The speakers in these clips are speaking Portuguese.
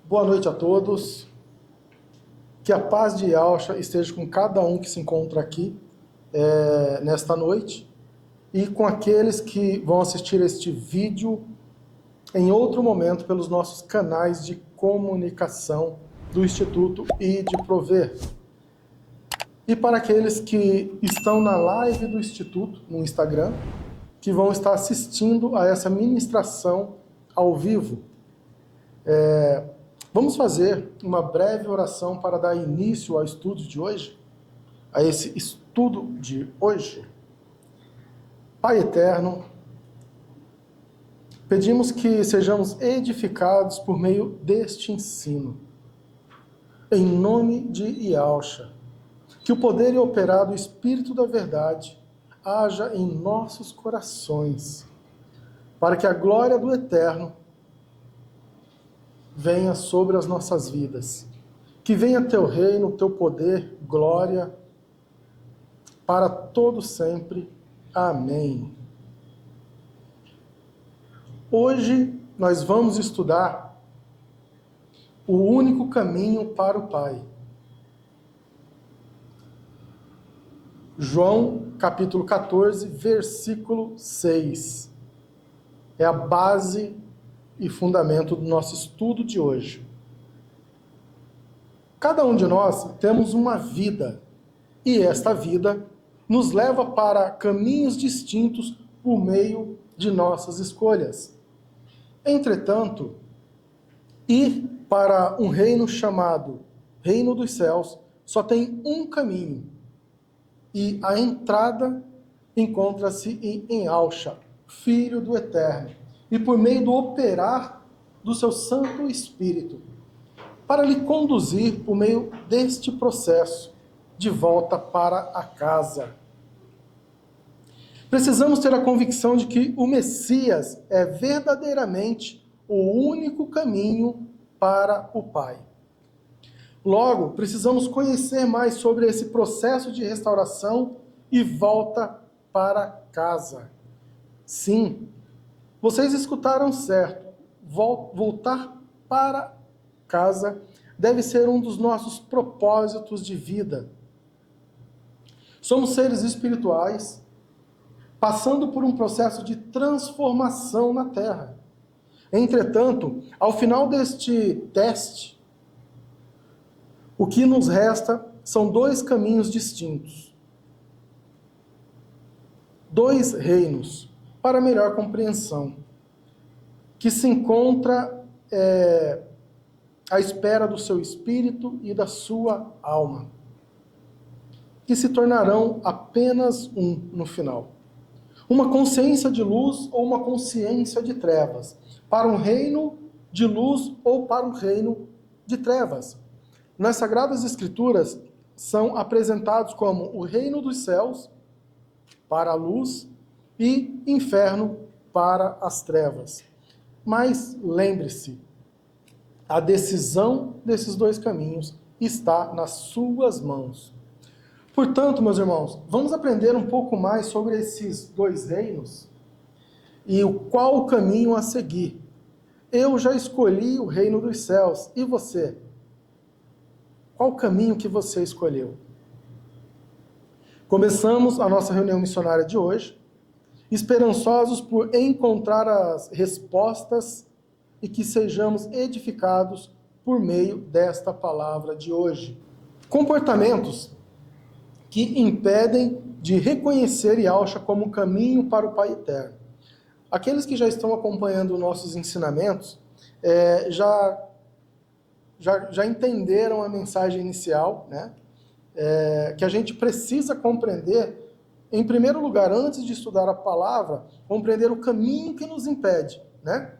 Boa noite a todos. Que a paz de Yahshua esteja com cada um que se encontra aqui nesta noite e com aqueles que vão assistir este vídeo em outro momento pelos nossos canais de comunicação do Instituto ID Prover. E para aqueles que estão na live do Instituto, no Instagram, que vão estar assistindo a essa ministração ao vivo. Vamos fazer uma breve oração para dar início ao estudo de hoje, a esse estudo de hoje. Pai eterno, pedimos que sejamos edificados por meio deste ensino. Em nome de Yahshua, que o poder e operar do Espírito da Verdade haja em nossos corações, para que a glória do Eterno venha sobre as nossas vidas. Que venha teu reino, teu poder, glória, para todo sempre. Amém. Hoje nós vamos estudar o único caminho para o Pai. João, capítulo 14, versículo 6. É a base e fundamento do nosso estudo de hoje. Cada um de nós temos uma vida, e esta vida nos leva para caminhos distintos por meio de nossas escolhas. Entretanto, ir para um reino chamado Reino dos Céus só tem um caminho, e a entrada encontra-se em Yahshua, Filho do Eterno, e por meio do operar do seu Santo Espírito, para lhe conduzir por meio deste processo de volta para a casa. Precisamos ter a convicção de que o Messias é verdadeiramente o único caminho para o Pai. Logo, precisamos conhecer mais sobre esse processo de restauração e volta para casa. Sim, vocês escutaram certo. Voltar para casa deve ser um dos nossos propósitos de vida. Somos seres espirituais, passando por um processo de transformação na Terra. Entretanto, ao final deste teste, o que nos resta são dois caminhos distintos. Dois reinos, para melhor compreensão, que se encontra à espera do seu espírito e da sua alma, que se tornarão apenas um no final. Uma consciência de luz ou uma consciência de trevas, para um reino de luz ou para um reino de trevas. Nas Sagradas Escrituras são apresentados como o reino dos céus para a luz e inferno para as trevas. Mas lembre-se, a decisão desses dois caminhos está nas suas mãos. Portanto, meus irmãos, vamos aprender um pouco mais sobre esses dois reinos e qual o caminho a seguir. Eu já escolhi o reino dos céus, e você? Qual o caminho que você escolheu? Começamos a nossa reunião missionária de hoje, esperançosos por encontrar as respostas e que sejamos edificados por meio desta palavra de hoje. Comportamentos que impedem de reconhecer Yahshua como caminho para o Pai Eterno. Aqueles que já estão acompanhando nossos ensinamentos já entenderam a mensagem inicial, né? Que a gente precisa compreender. Em primeiro lugar, antes de estudar a palavra, compreender o caminho que nos impede, né?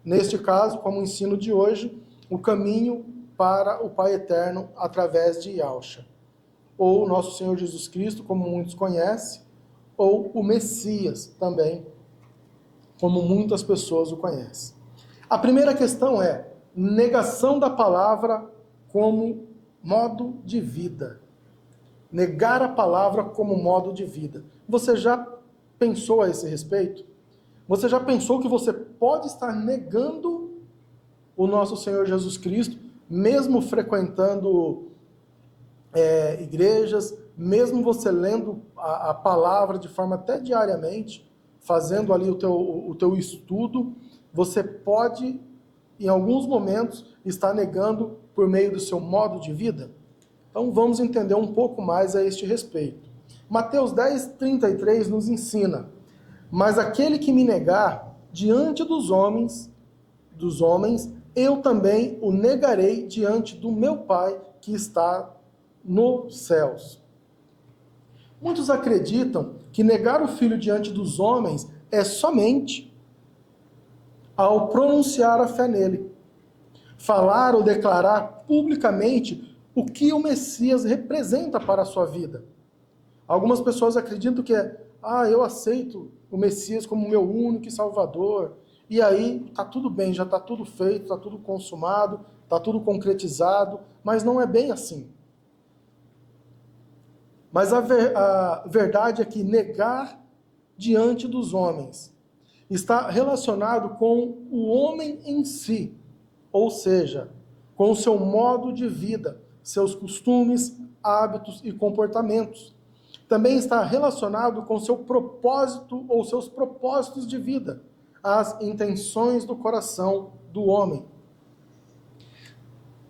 Neste caso, como o ensino de hoje, o caminho para o Pai Eterno através de Yahshua. Ou nosso Senhor Jesus Cristo, como muitos conhecem, ou o Messias também, como muitas pessoas o conhecem. A primeira questão é negação da palavra como modo de vida. Negar a palavra como modo de vida. Você já pensou a esse respeito? Você já pensou que você pode estar negando o nosso Senhor Jesus Cristo, mesmo frequentando igrejas, mesmo você lendo a palavra de forma até diariamente, fazendo ali o teu estudo, você pode, em alguns momentos, estar negando por meio do seu modo de vida? Então vamos entender um pouco mais a este respeito. Mateus 10:33 nos ensina: mas aquele que me negar diante dos homens, eu também o negarei diante do meu Pai que está nos céus. Muitos acreditam que negar o Filho diante dos homens é somente ao pronunciar a fé nele, falar ou declarar publicamente o que o Messias representa para a sua vida. Algumas pessoas acreditam que eu aceito o Messias como meu único Salvador, e aí está tudo bem, já está tudo feito, está tudo consumado, está tudo concretizado, mas não é bem assim. Mas a verdade é que negar diante dos homens está relacionado com o homem em si, ou seja, com o seu modo de vida, seus costumes, hábitos e comportamentos. Também está relacionado com seu propósito ou seus propósitos de vida, as intenções do coração do homem.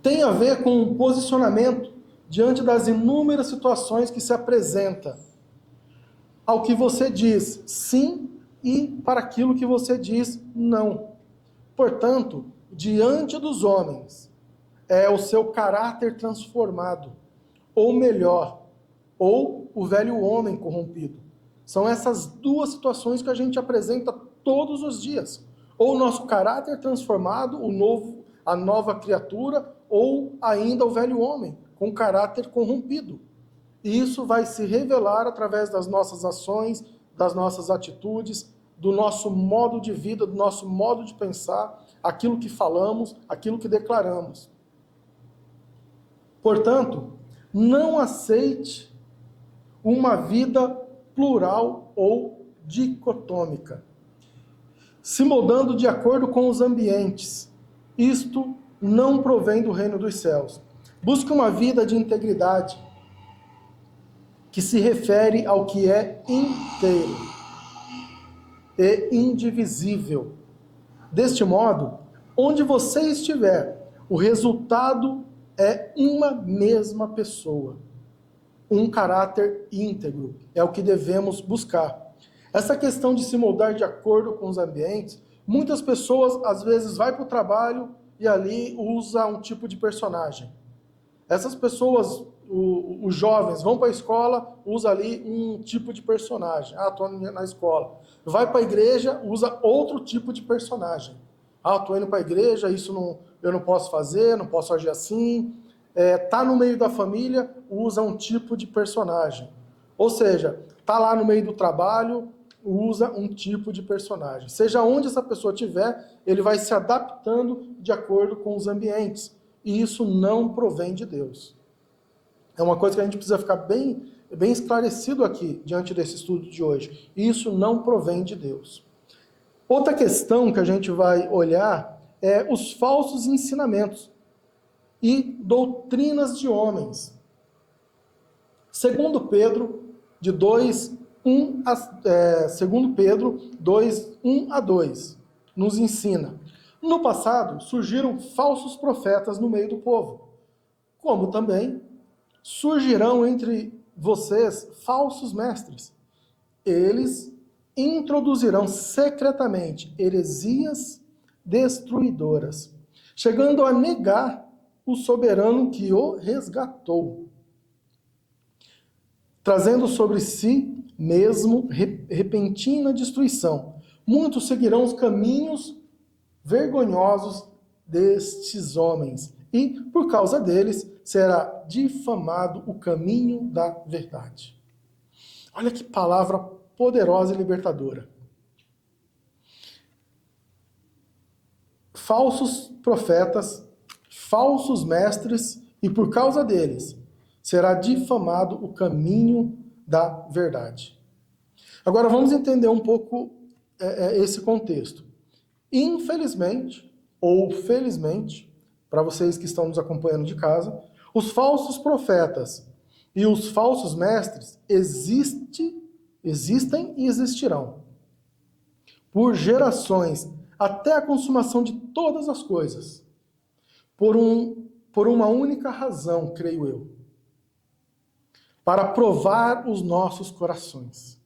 Tem a ver com um posicionamento diante das inúmeras situações que se apresenta, ao que você diz sim e para aquilo que você diz não. Portanto, diante dos homens, é o seu caráter transformado, ou melhor, ou o velho homem corrompido. São essas duas situações que a gente apresenta todos os dias. Ou o nosso caráter transformado, a nova criatura, ou ainda o velho homem, com caráter corrompido. E isso vai se revelar através das nossas ações, das nossas atitudes, do nosso modo de vida, do nosso modo de pensar, aquilo que falamos, aquilo que declaramos. Portanto, não aceite uma vida plural ou dicotômica, se moldando de acordo com os ambientes. Isto não provém do reino dos céus. Busque uma vida de integridade, que se refere ao que é inteiro e indivisível. Deste modo, onde você estiver, o resultado é uma mesma pessoa. Um caráter íntegro é o que devemos buscar. Essa questão de se moldar de acordo com os ambientes, muitas pessoas às vezes vai para o trabalho e ali usa um tipo de personagem. Essas pessoas, os jovens, vão para a escola, usa ali um tipo de personagem. Estou na escola. Vai para a igreja, usa outro tipo de personagem. Estou indo para a igreja, eu não posso fazer, não posso agir assim. Tá no meio da família, usa um tipo de personagem. Ou seja, tá lá no meio do trabalho, usa um tipo de personagem. Seja onde essa pessoa estiver, ele vai se adaptando de acordo com os ambientes. E isso não provém de Deus. É uma coisa que a gente precisa ficar bem esclarecido aqui, diante desse estudo de hoje. Isso não provém de Deus. Outra questão que a gente vai olhar é os falsos ensinamentos e doutrinas de homens. Segundo Pedro 2, 1 a 2, nos ensina: no passado surgiram falsos profetas no meio do povo, como também surgirão entre vocês falsos mestres. Eles introduzirão secretamente heresias destruidoras, chegando a negar o soberano que o resgatou, trazendo sobre si mesmo repentina destruição. Muitos seguirão os caminhos vergonhosos destes homens, e, por causa deles, será difamado o caminho da verdade. Olha que palavra poderosa e libertadora. Falsos profetas, falsos mestres, e por causa deles, será difamado o caminho da verdade. Agora vamos entender um pouco esse contexto. Infelizmente, ou felizmente, para vocês que estão nos acompanhando de casa, os falsos profetas e os falsos mestres existem e existirão por gerações até a consumação de todas as coisas, por uma única razão, creio eu, para provar os nossos corações.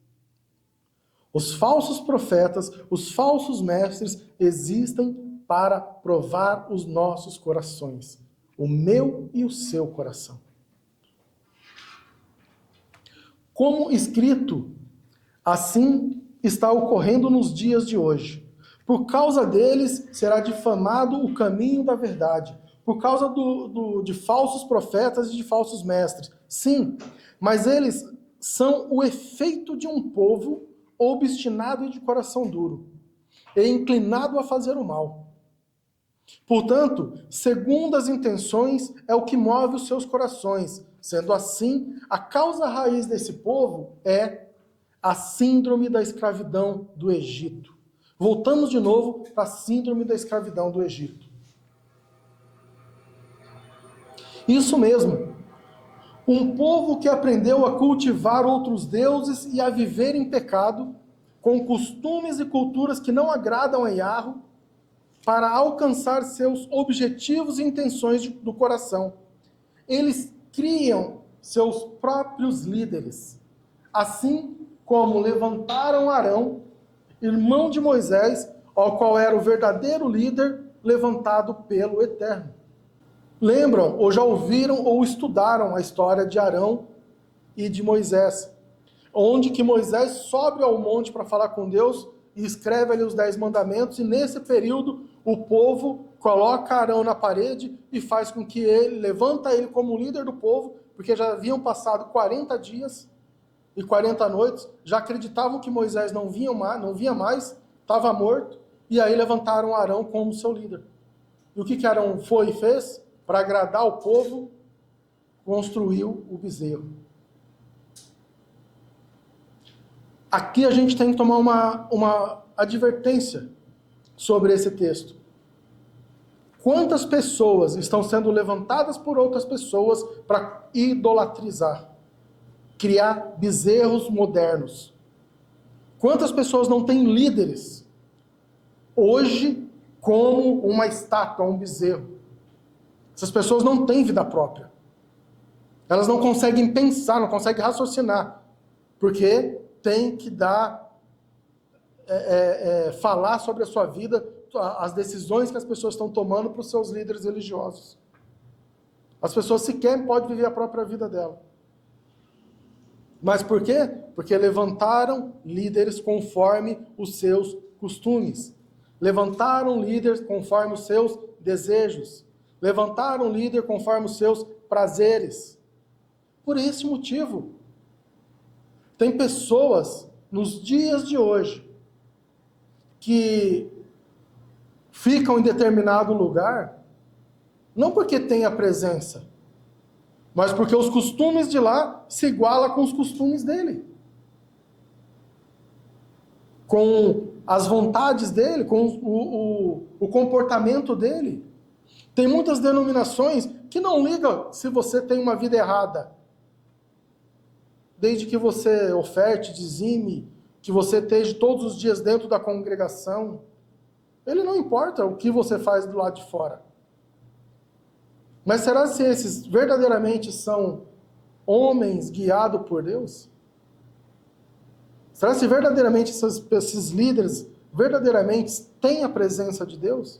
Os falsos profetas, os falsos mestres existem para provar os nossos corações, o meu e o seu coração. Como escrito, assim está ocorrendo nos dias de hoje. Por causa deles será difamado o caminho da verdade, por causa de falsos profetas e de falsos mestres. Sim, mas eles são o efeito de um povo obstinado e de coração duro, e inclinado a fazer o mal. Portanto, segundo as intenções é o que move os seus corações. Sendo assim, a causa raiz desse povo é a síndrome da escravidão do Egito. Voltamos de novo para a síndrome da escravidão do Egito. Isso mesmo. Um povo que aprendeu a cultivar outros deuses e a viver em pecado, com costumes e culturas que não agradam a Yahweh, para alcançar seus objetivos e intenções do coração. Eles criam seus próprios líderes, assim como levantaram Arão, irmão de Moisés, ao qual era o verdadeiro líder levantado pelo Eterno. Lembram, ou já ouviram, ou estudaram a história de Arão e de Moisés, onde que Moisés sobe ao monte para falar com Deus e escreve ali os 10 mandamentos, e nesse período o povo coloca Arão na parede e faz com que ele, levanta ele como líder do povo, porque já haviam passado 40 dias e 40 noites, já acreditavam que Moisés não vinha mais, estava morto, e aí levantaram Arão como seu líder. E o que Arão foi e fez? Para agradar o povo, construiu o bezerro. Aqui a gente tem que tomar uma advertência sobre esse texto. Quantas pessoas estão sendo levantadas por outras pessoas para idolatrizar, criar bezerros modernos? Quantas pessoas não têm líderes hoje como uma estátua, um bezerro? Essas pessoas não têm vida própria. Elas não conseguem pensar, não conseguem raciocinar, porque tem que falar sobre a sua vida, as decisões que as pessoas estão tomando para os seus líderes religiosos. As pessoas sequer podem viver a própria vida dela. Mas por quê? Porque levantaram líderes conforme os seus costumes. Levantaram líderes conforme os seus desejos. Levantaram líder conforme os seus prazeres. Por esse motivo, tem pessoas nos dias de hoje que ficam em determinado lugar, não porque tem a presença, mas porque os costumes de lá se igualam com os costumes dele. Com as vontades dele, com o comportamento dele. Tem muitas denominações que não ligam se você tem uma vida errada. Desde que você oferte, dizime, que você esteja todos os dias dentro da congregação. Ele não importa o que você faz do lado de fora. Mas será se esses verdadeiramente são homens guiados por Deus? Será se verdadeiramente esses líderes verdadeiramente têm a presença de Deus?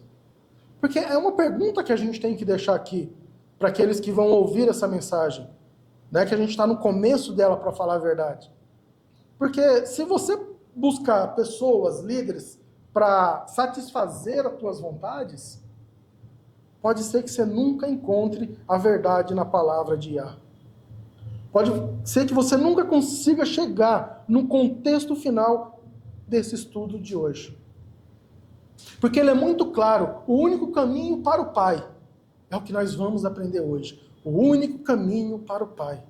Porque é uma pergunta que a gente tem que deixar aqui para aqueles que vão ouvir essa mensagem, né? Que a gente está no começo dela, para falar a verdade. Porque se você buscar pessoas, líderes, para satisfazer as tuas vontades, pode ser que você nunca encontre a verdade na palavra de Yah. Pode ser que você nunca consiga chegar no contexto final desse estudo de hoje. Porque ele é muito claro, o único caminho para o Pai é o que nós vamos aprender hoje. O único caminho para o Pai.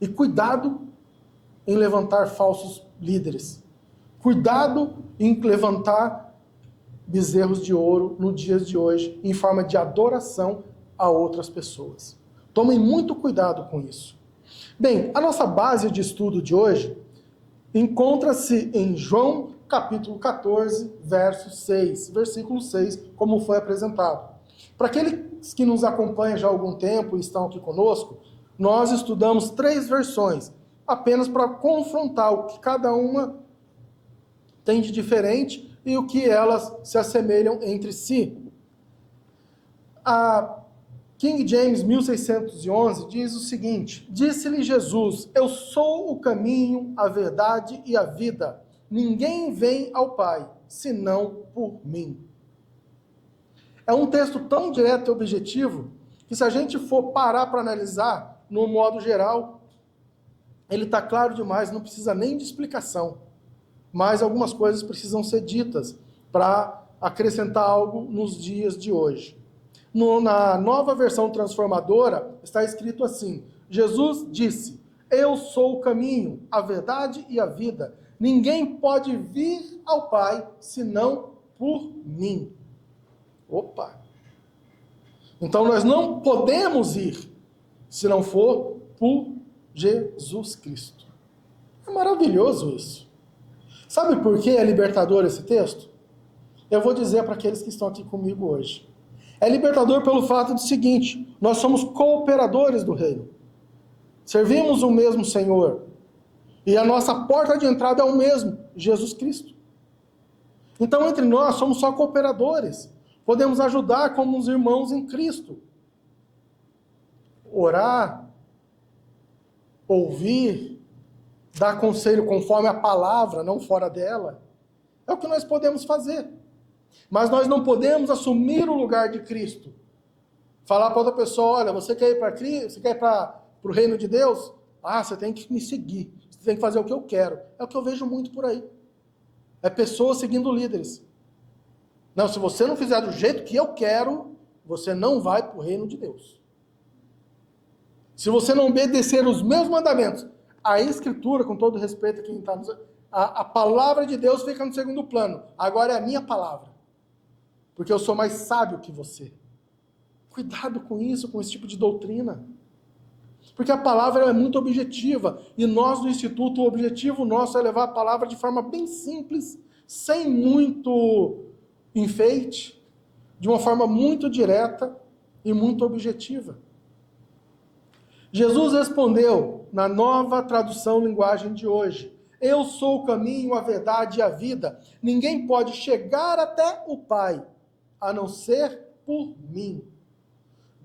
E cuidado em levantar falsos líderes. Cuidado em levantar bezerros de ouro no dia de hoje, em forma de adoração a outras pessoas. Tomem muito cuidado com isso. Bem, a nossa base de estudo de hoje encontra-se em João capítulo 14, versículo 6, como foi apresentado. Para aqueles que nos acompanham já há algum tempo e estão aqui conosco, nós estudamos 3 versões, apenas para confrontar o que cada uma tem de diferente e o que elas se assemelham entre si. A King James 1611 diz o seguinte: disse-lhe Jesus, eu sou o caminho, a verdade e a vida. Ninguém vem ao Pai, senão por mim. É um texto tão direto e objetivo, que se a gente for parar para analisar, no modo geral, ele está claro demais, não precisa nem de explicação. Mas algumas coisas precisam ser ditas para acrescentar algo nos dias de hoje. Na nova versão transformadora, está escrito assim: Jesus disse, eu sou o caminho, a verdade e a vida. Ninguém pode vir ao Pai, senão por mim. Opa! Então nós não podemos ir, se não for por Jesus Cristo. É maravilhoso isso. Sabe por que é libertador esse texto? Eu vou dizer para aqueles que estão aqui comigo hoje. É libertador pelo fato do seguinte: nós somos cooperadores do reino. Servimos o mesmo Senhor. E a nossa porta de entrada é o mesmo, Jesus Cristo. Então, entre nós, somos só cooperadores. Podemos ajudar como os irmãos em Cristo. Orar, ouvir, dar conselho conforme a palavra, não fora dela. É o que nós podemos fazer. Mas nós não podemos assumir o lugar de Cristo. Falar para outra pessoa, olha, você quer ir para Cristo? Você quer ir para o reino de Deus? Ah, você tem que me seguir. Você tem que fazer o que eu quero. É o que eu vejo muito por aí. É pessoas seguindo líderes. Não, se você não fizer do jeito que eu quero, você não vai para o reino de Deus. Se você não obedecer os meus mandamentos, a Escritura, com todo respeito a quem está nos... A palavra de Deus fica no segundo plano. Agora é a minha palavra. Porque eu sou mais sábio que você. Cuidado com isso, com esse tipo de doutrina. Porque a palavra é muito objetiva. E nós, do Instituto, o objetivo nosso é levar a palavra de forma bem simples, sem muito enfeite, de uma forma muito direta e muito objetiva. Jesus respondeu, na nova tradução linguagem de hoje, eu sou o caminho, a verdade e a vida. Ninguém pode chegar até o Pai, a não ser por mim.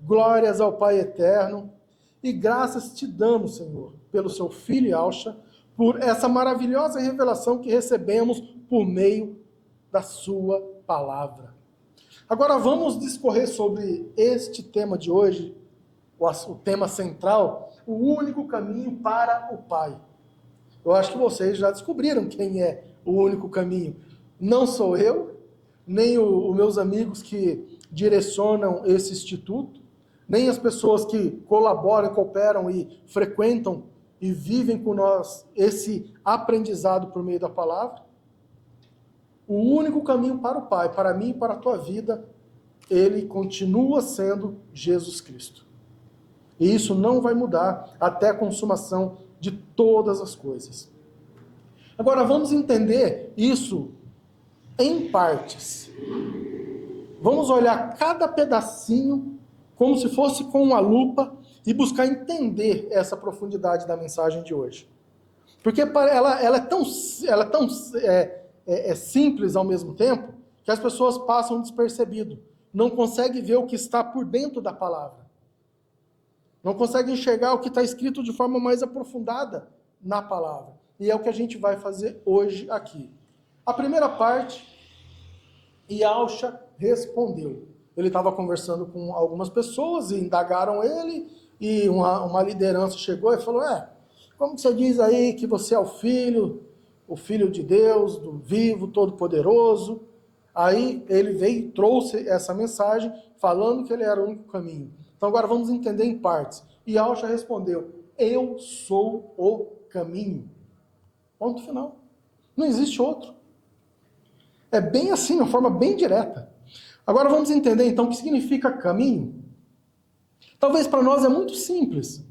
Glórias ao Pai eterno, e graças te damos, Senhor, pelo seu Filho Yahshua, por essa maravilhosa revelação que recebemos por meio da sua palavra. Agora vamos discorrer sobre este tema de hoje, o tema central, o único caminho para o Pai. Eu acho que vocês já descobriram quem é o único caminho. Não sou eu, nem os meus amigos que direcionam esse instituto, nem as pessoas que colaboram, cooperam e frequentam e vivem com nós esse aprendizado por meio da palavra. O único caminho para o Pai, para mim e para a tua vida, ele continua sendo Jesus Cristo. E isso não vai mudar até a consumação de todas as coisas. Agora vamos entender isso em partes. Vamos olhar cada pedacinho como se fosse com uma lupa e buscar entender essa profundidade da mensagem de hoje. Porque ela é tão simples ao mesmo tempo que as pessoas passam despercebido. Não conseguem ver o que está por dentro da palavra. Não conseguem enxergar o que está escrito de forma mais aprofundada na palavra. E é o que a gente vai fazer hoje aqui. A primeira parte, Yahshua respondeu. Ele estava conversando com algumas pessoas e indagaram ele, e uma liderança chegou e falou, como que você diz aí que você é o filho de Deus, do vivo, todo-poderoso? Aí ele veio e trouxe essa mensagem, falando que ele era o único caminho. Então agora vamos entender em partes. E Yahshua respondeu, eu sou o caminho. Ponto final. Não existe outro. É bem assim, uma forma bem direta. Agora vamos entender então o que significa caminho. Talvez para nós é muito simples,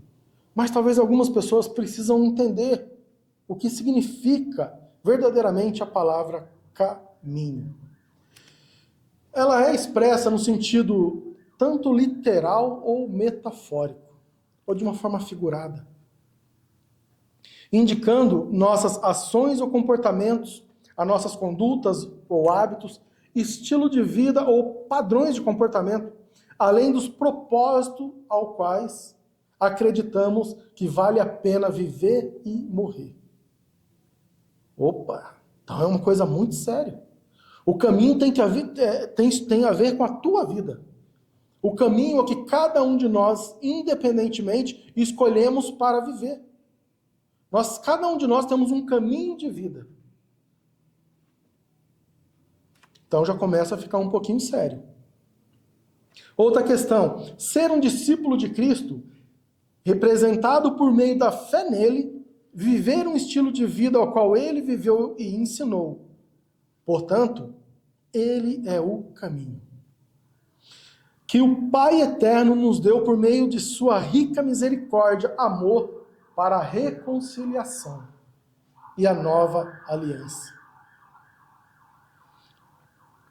mas talvez algumas pessoas precisam entender o que significa verdadeiramente a palavra caminho. Ela é expressa no sentido tanto literal ou metafórico, ou de uma forma figurada, indicando nossas ações ou comportamentos, as nossas condutas ou hábitos, estilo de vida ou padrões de comportamento, além dos propósitos aos quais acreditamos que vale a pena viver e morrer. Opa, então é uma coisa muito séria. O caminho tem a ver com a tua vida. O caminho é que cada um de nós, independentemente, escolhemos para viver. Cada um de nós temos um caminho de vida. Então já começa a ficar um pouquinho sério. Outra questão, ser um discípulo de Cristo, representado por meio da fé nele, viver um estilo de vida ao qual ele viveu e ensinou. Portanto, ele é o caminho. Que o Pai Eterno nos deu por meio de sua rica misericórdia, amor, para a reconciliação e a nova aliança.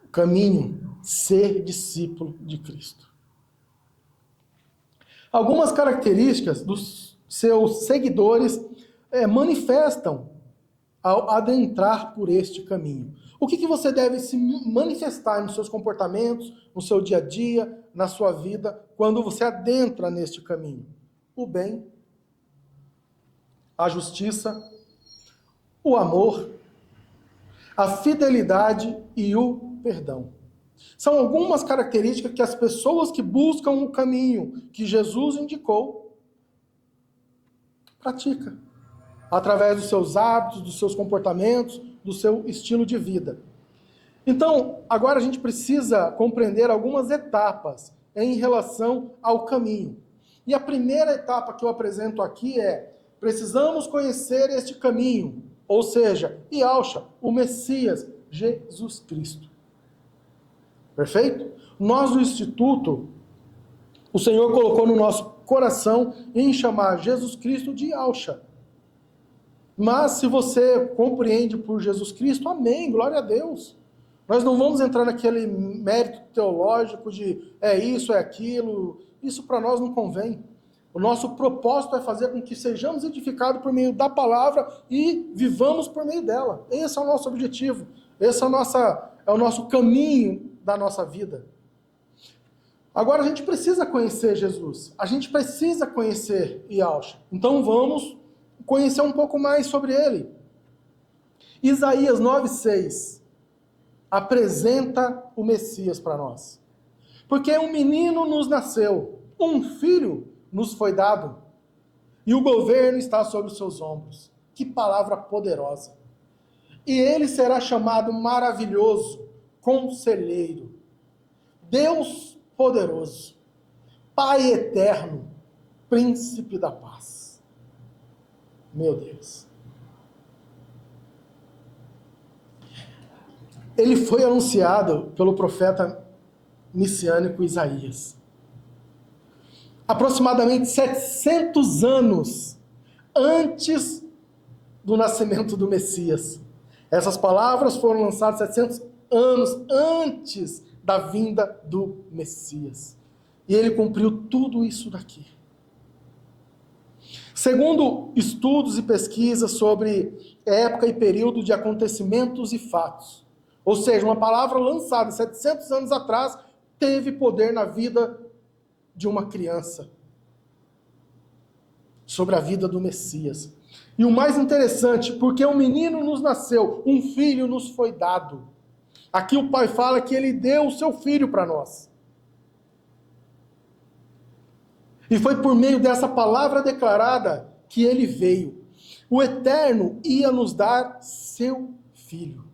O caminho, ser discípulo de Cristo. Algumas características dos seus seguidores manifestam ao adentrar por este caminho. O que você deve se manifestar nos seus comportamentos, no seu dia a dia, na sua vida, quando você adentra neste caminho? O bem, a justiça, o amor, a fidelidade e o perdão. São algumas características que as pessoas que buscam o caminho que Jesus indicou praticam, através dos seus hábitos, dos seus comportamentos, do seu estilo de vida. Então, agora a gente precisa compreender algumas etapas em relação ao caminho. E a primeira etapa que eu apresento aqui é: precisamos conhecer este caminho, ou seja, Yahshua, o Messias, Jesus Cristo. Perfeito? Nós do Instituto, o Senhor colocou no nosso coração em chamar Jesus Cristo de Yahshua. Mas se você compreende por Jesus Cristo, amém, glória a Deus. Nós não vamos entrar naquele mérito teológico de é isso, é aquilo. Isso para nós não convém. O nosso propósito é fazer com que sejamos edificados por meio da palavra e vivamos por meio dela. Esse é o nosso objetivo. Esse é o nosso caminho da nossa vida. Agora a gente precisa conhecer Jesus. A gente precisa conhecer Yahshua. Então vamos conhecer um pouco mais sobre ele. Isaías 9:6 apresenta o Messias para nós. Porque um menino nos nasceu, um filho nos foi dado, e o governo está sobre os seus ombros. Que palavra poderosa! E ele será chamado maravilhoso, conselheiro, Deus poderoso, Pai eterno, príncipe da paz. Meu Deus. Ele foi anunciado pelo profeta messiânico Isaías. Aproximadamente 700 anos antes do nascimento do Messias. Essas palavras foram lançadas 700 anos antes da vinda do Messias. E ele cumpriu tudo isso daqui. Segundo estudos e pesquisas sobre época e período de acontecimentos e fatos, ou seja, uma palavra lançada 700 anos atrás teve poder na vida de uma criança, sobre a vida do Messias. E o mais interessante, porque um menino nos nasceu, um filho nos foi dado. Aqui o pai fala que ele deu o seu filho para nós. E foi por meio dessa palavra declarada que ele veio. O Eterno ia nos dar seu filho.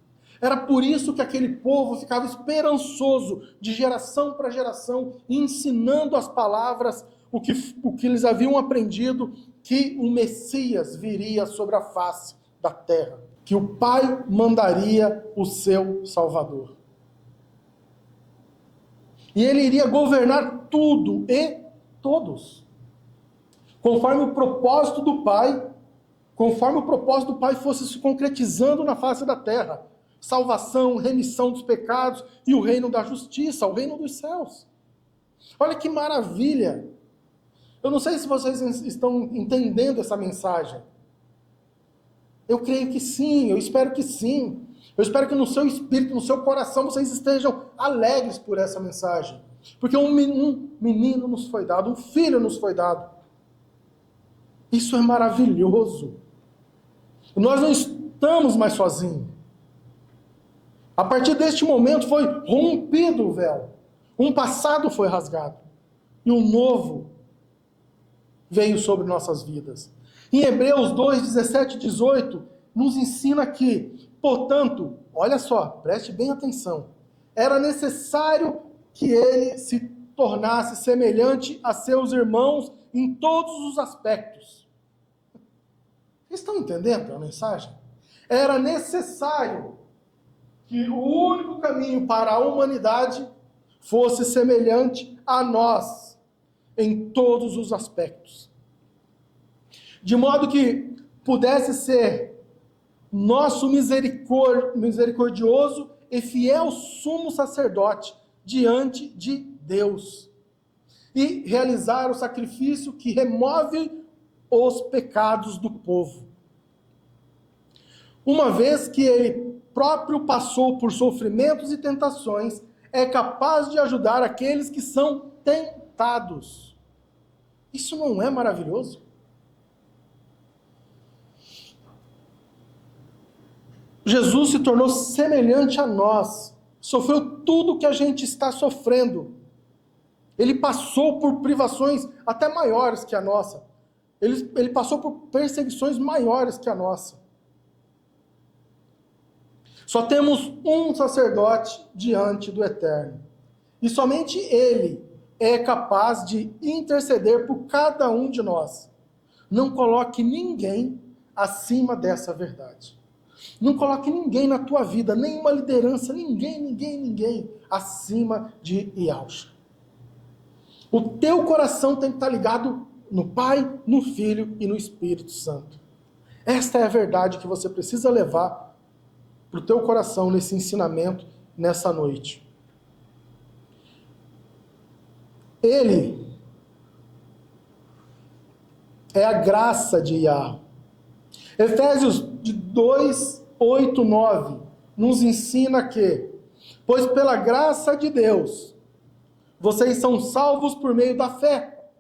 Era por isso que aquele povo ficava esperançoso de geração para geração, ensinando as palavras, o que eles haviam aprendido, que o Messias viria sobre a face da terra. que o Pai mandaria o seu Salvador. E ele iria governar tudo e todos, conforme o propósito do Pai, conforme o propósito do Pai fosse se concretizando na face da terra. Salvação, remissão dos pecados e o reino da justiça, o reino dos céus. Olha que maravilha! Eu não sei se vocês estão entendendo essa mensagem. Eu creio que sim, eu espero que sim. Eu espero que no seu espírito, no seu coração, vocês estejam alegres por essa mensagem. Porque um menino nos foi dado, um filho nos foi dado. Isso é maravilhoso. Nós não estamos mais sozinhos. A partir deste momento foi rompido o véu. Um passado foi rasgado. E um novo veio sobre nossas vidas. Em Hebreus 2, 17 e 18, nos ensina que, portanto, olha só, preste bem atenção, era necessário que ele se tornasse semelhante a seus irmãos em todos os aspectos. Vocês estão entendendo a mensagem? Era necessário que o único caminho para a humanidade fosse semelhante a nós em todos os aspectos. De modo que pudesse ser nosso misericordioso e fiel sumo sacerdote diante de Deus e realizar o sacrifício que remove os pecados do povo. Uma vez que ele próprio passou por sofrimentos e tentações, é capaz de ajudar aqueles que são tentados. Isso não é maravilhoso? Jesus se tornou semelhante a nós, sofreu tudo que a gente está sofrendo. Ele passou por privações até maiores que a nossa. Ele passou por perseguições maiores que a nossa. Só temos um sacerdote diante do Eterno. E somente ele é capaz de interceder por cada um de nós. Não coloque ninguém acima dessa verdade. Não coloque ninguém na tua vida, nenhuma liderança, ninguém acima de Yahshua. O teu coração tem que estar ligado no Pai, no Filho e no Espírito Santo. Esta é a verdade que você precisa levar para o teu coração nesse ensinamento, nessa noite. Ele é a graça de Yahweh. Efésios 2, 8, 9 nos ensina que, pois pela graça de Deus, vocês são salvos por meio da fé.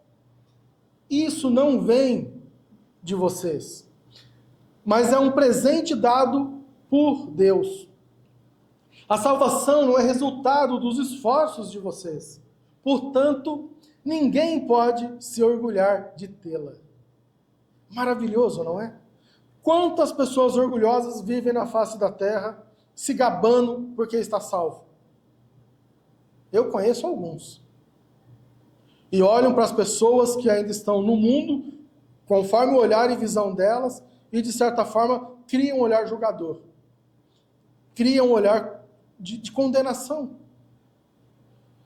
Isso não vem de vocês, mas é um presente dado por Deus. A salvação não é resultado dos esforços de vocês. Portanto, ninguém pode se orgulhar de tê-la. Maravilhoso, não é? Quantas pessoas orgulhosas vivem na face da terra, se gabando porque está salvo? Eu conheço alguns. E olham para as pessoas que ainda estão no mundo, conforme o olhar e visão delas, e de certa forma criam um olhar julgador. Criam um olhar de condenação.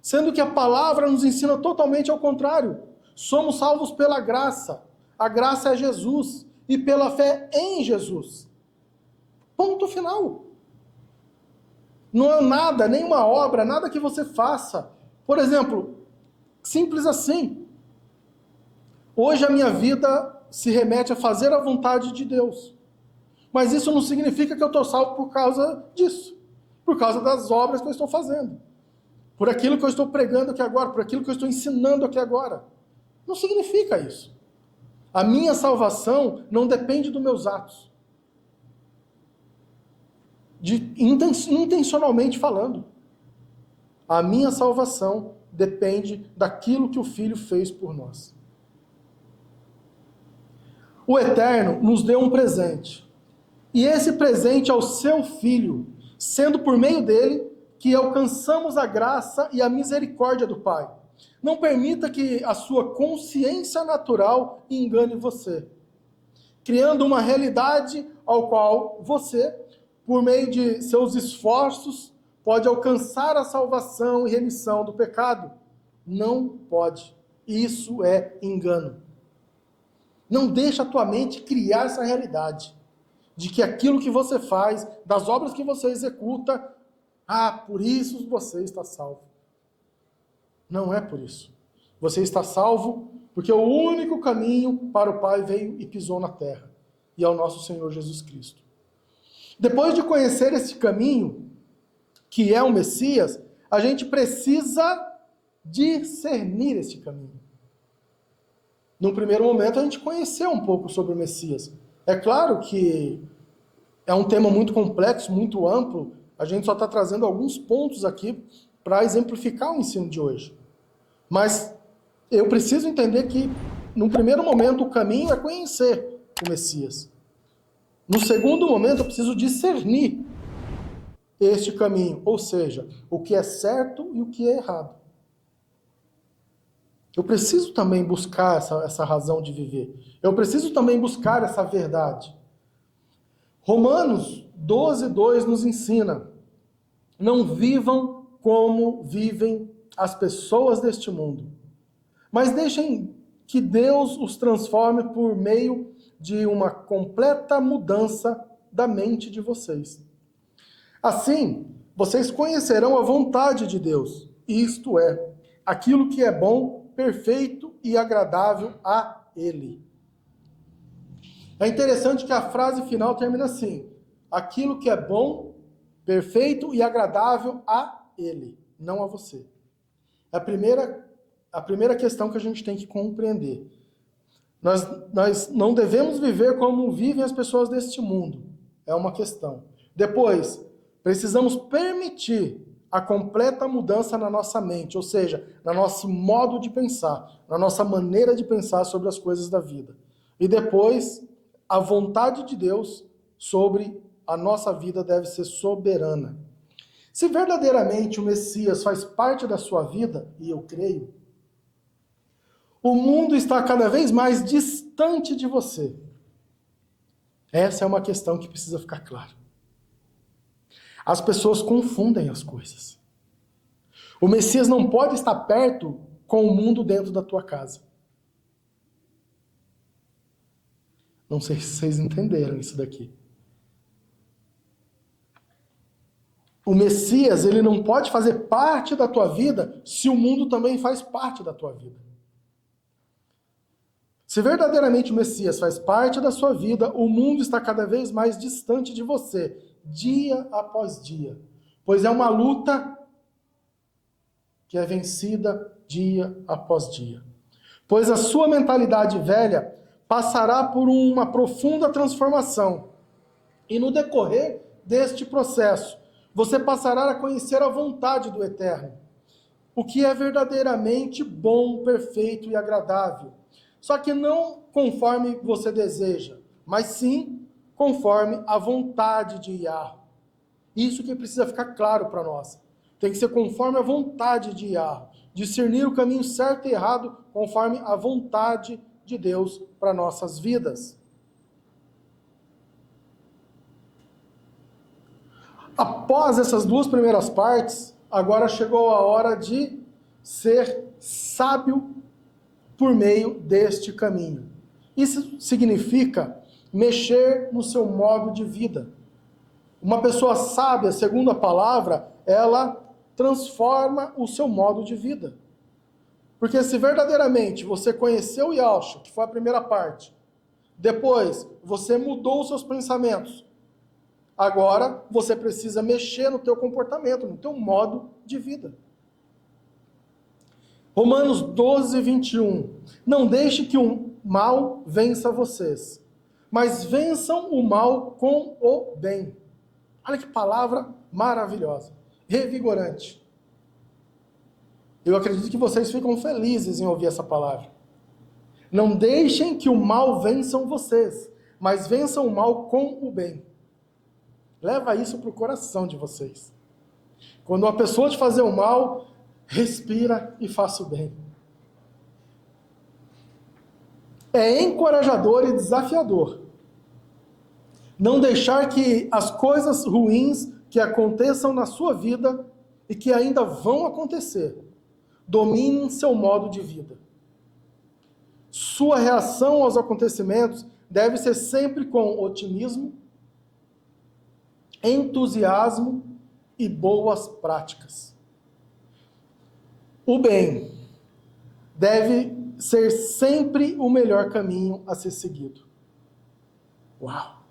Sendo que a palavra nos ensina totalmente ao contrário. Somos salvos pela graça. A graça é Jesus. E pela fé em Jesus. Ponto final. Não é nada, nenhuma obra, nada que você faça. Por exemplo, simples assim. Hoje a minha vida se remete a fazer a vontade de Deus. Mas isso não significa que eu estou salvo por causa disso. Por causa das obras que eu estou fazendo. Por aquilo que eu estou pregando aqui agora, por aquilo que eu estou ensinando aqui agora. Não significa isso. A minha salvação não depende dos meus atos. Intencionalmente falando. A minha salvação depende daquilo que o Filho fez por nós. O Eterno nos deu um presente. E esse presente é o seu Filho, sendo por meio dele que alcançamos a graça e a misericórdia do Pai. Não permita que a sua consciência natural engane você, criando uma realidade ao qual você, por meio de seus esforços, pode alcançar a salvação e remissão do pecado. Não pode. Isso é engano. Não deixa a tua mente criar essa realidade de que aquilo que você faz, das obras que você executa, por isso você está salvo. Não é por isso. Você está salvo porque o único caminho para o Pai veio e pisou na terra, e é o nosso Senhor Jesus Cristo. Depois de conhecer esse caminho, que é o Messias, a gente precisa discernir esse caminho. No primeiro momento, a gente conheceu um pouco sobre o Messias. É claro que é um tema muito complexo, muito amplo. A gente só está trazendo alguns pontos aqui para exemplificar o ensino de hoje. Mas eu preciso entender que, no primeiro momento, o caminho é conhecer o Messias. No segundo momento, eu preciso discernir este caminho, ou seja, o que é certo e o que é errado. Eu preciso também buscar essa razão de viver. Eu preciso também buscar essa verdade. Romanos 12:2 nos ensina: não vivam como vivem as pessoas deste mundo, mas deixem que Deus os transforme por meio de uma completa mudança da mente de vocês. Assim, vocês conhecerão a vontade de Deus, isto é, aquilo que é bom, perfeito e agradável a Ele. É interessante que a frase final termina assim: aquilo que é bom, perfeito e agradável a Ele, não a você. É a primeira questão que a gente tem que compreender. Nós não devemos viver como vivem as pessoas deste mundo. É uma questão. Depois, precisamos permitir a completa mudança na nossa mente, ou seja, no nosso modo de pensar, na nossa maneira de pensar sobre as coisas da vida. E depois, a vontade de Deus sobre a nossa vida deve ser soberana. Se verdadeiramente o Messias faz parte da sua vida, e eu creio, o mundo está cada vez mais distante de você. Essa é uma questão que precisa ficar clara. As pessoas confundem as coisas. O Messias não pode estar perto com o mundo dentro da tua casa. Não sei se vocês entenderam isso daqui. O Messias, ele não pode fazer parte da tua vida se o mundo também faz parte da tua vida. Se verdadeiramente o Messias faz parte da sua vida, o mundo está cada vez mais distante de você, dia após dia. Pois é uma luta que é vencida dia após dia. Pois a sua mentalidade velha passará por uma profunda transformação. E no decorrer deste processo, você passará a conhecer a vontade do Eterno, o que é verdadeiramente bom, perfeito e agradável. Só que não conforme você deseja, mas sim conforme a vontade de Yahweh. Isso que precisa ficar claro para nós. Tem que ser conforme a vontade de Yahweh. Discernir o caminho certo e errado conforme a vontade de Deus para nossas vidas. Após essas duas primeiras partes, agora chegou a hora de ser sábio por meio deste caminho. Isso significa mexer no seu modo de vida. Uma pessoa sábia, segundo a palavra, ela transforma o seu modo de vida. Porque se verdadeiramente você conheceu Yahshua, que foi a primeira parte, depois você mudou os seus pensamentos, agora você precisa mexer no teu comportamento, no teu modo de vida. Romanos 12:21. Não deixe que o mal vença vocês, mas vençam o mal com o bem. Olha que palavra maravilhosa, revigorante. Eu acredito que vocês ficam felizes em ouvir essa palavra. Não deixem que o mal vençam vocês, mas vençam o mal com o bem. Leva isso para o coração de vocês. Quando uma pessoa te fazer o mal, respira e faça o bem. É encorajador e desafiador. Não deixar que as coisas ruins que aconteçam na sua vida e que ainda vão acontecer dominem seu modo de vida. Sua reação aos acontecimentos deve ser sempre com otimismo, entusiasmo e boas práticas. O bem deve ser sempre o melhor caminho a ser seguido. Uau!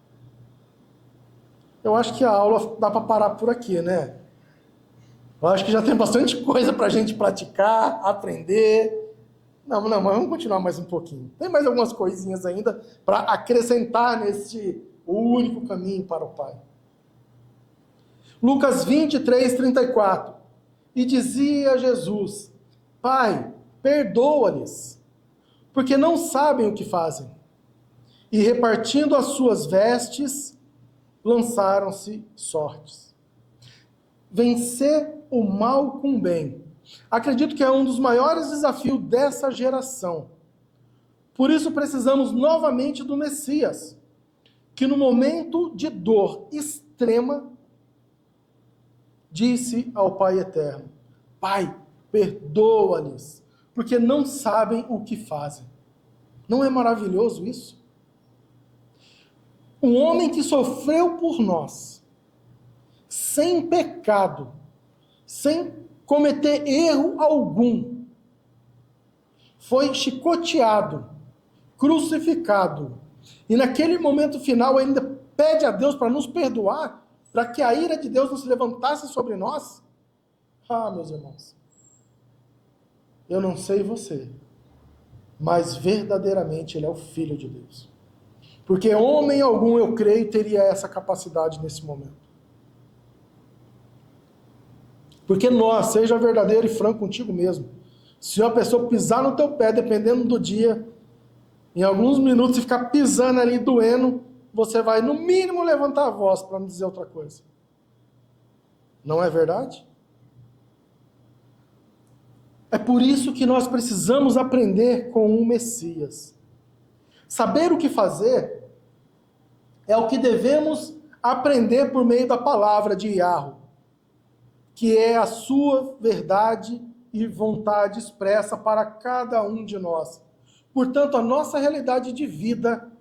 Eu acho que a aula dá para parar por aqui, né? Eu acho que já tem bastante coisa para a gente praticar, aprender. Não, mas vamos continuar mais um pouquinho. Tem mais algumas coisinhas ainda para acrescentar neste único caminho para o Pai. Lucas 23, 34. E dizia Jesus: Pai, perdoa-lhes, porque não sabem o que fazem. E repartindo as suas vestes, lançaram-se sortes. Vencer o mal com o bem. Acredito que é um dos maiores desafios dessa geração. Por isso precisamos novamente do Messias, que no momento de dor extrema, disse ao Pai Eterno: Pai, perdoa-lhes, porque não sabem o que fazem. Não é maravilhoso isso? Um homem que sofreu por nós, sem pecado, sem cometer erro algum, foi chicoteado, crucificado, e naquele momento final ainda pede a Deus para nos perdoar, para que a ira de Deus não se levantasse sobre nós. Ah, meus irmãos, eu não sei você, mas verdadeiramente ele é o Filho de Deus. Porque homem algum, eu creio, teria essa capacidade nesse momento. Porque nós, seja verdadeiro e franco contigo mesmo, se uma pessoa pisar no teu pé, dependendo do dia, em alguns minutos, e ficar pisando ali, doendo, você vai, no mínimo, levantar a voz para não dizer outra coisa. Não é verdade? É por isso que nós precisamos aprender com o Messias. Saber o que fazer é o que devemos aprender por meio da palavra de Yahweh, que é a sua verdade e vontade expressa para cada um de nós. Portanto, a nossa realidade de vida,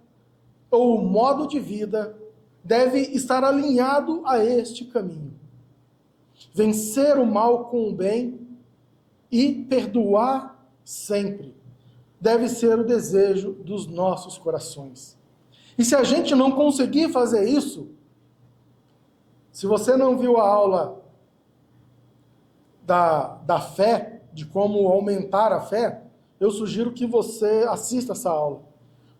ou o modo de vida, deve estar alinhado a este caminho. Vencer o mal com o bem e perdoar sempre deve ser o desejo dos nossos corações. E se a gente não conseguir fazer isso, se você não viu a aula da fé, de como aumentar a fé, eu sugiro que você assista essa aula,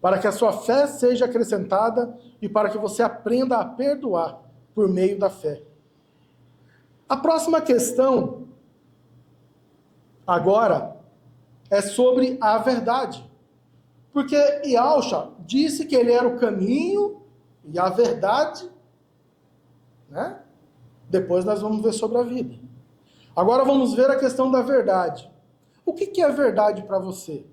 para que a sua fé seja acrescentada e para que você aprenda a perdoar por meio da fé. A próxima questão, agora, é sobre a verdade. Porque Yahshua disse que ele era o caminho e a verdade, né? Depois nós vamos ver sobre a vida. Agora vamos ver a questão da verdade. O que é verdade para você?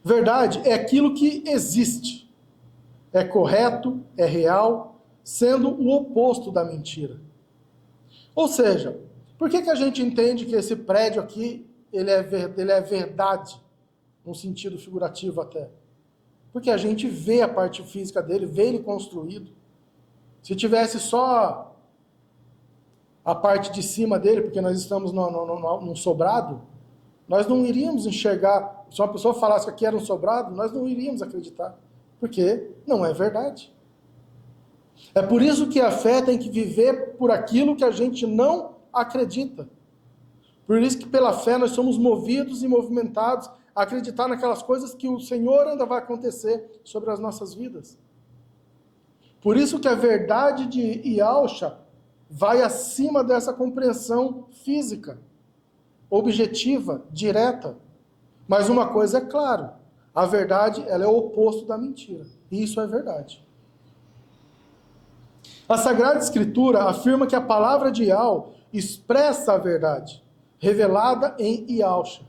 Verdade é aquilo que existe. É correto, é real, sendo o oposto da mentira. Ou seja, por que a gente entende que esse prédio aqui ele é verdade, num sentido figurativo até? Porque a gente vê a parte física dele, vê ele construído. Se tivesse só a parte de cima dele, porque nós estamos num sobrado, nós não iríamos enxergar. Se uma pessoa falasse que aqui era um sobrado, nós não iríamos acreditar, porque não é verdade. É por isso que a fé tem que viver por aquilo que a gente não acredita. Por isso que pela fé nós somos movidos e movimentados a acreditar naquelas coisas que o Senhor ainda vai acontecer sobre as nossas vidas. Por isso que a verdade de Yahshua vai acima dessa compreensão física, objetiva, direta. Mas uma coisa é clara, a verdade ela é o oposto da mentira. E isso é verdade. A Sagrada Escritura afirma que a palavra de Yahweh expressa a verdade, revelada em Yahshua.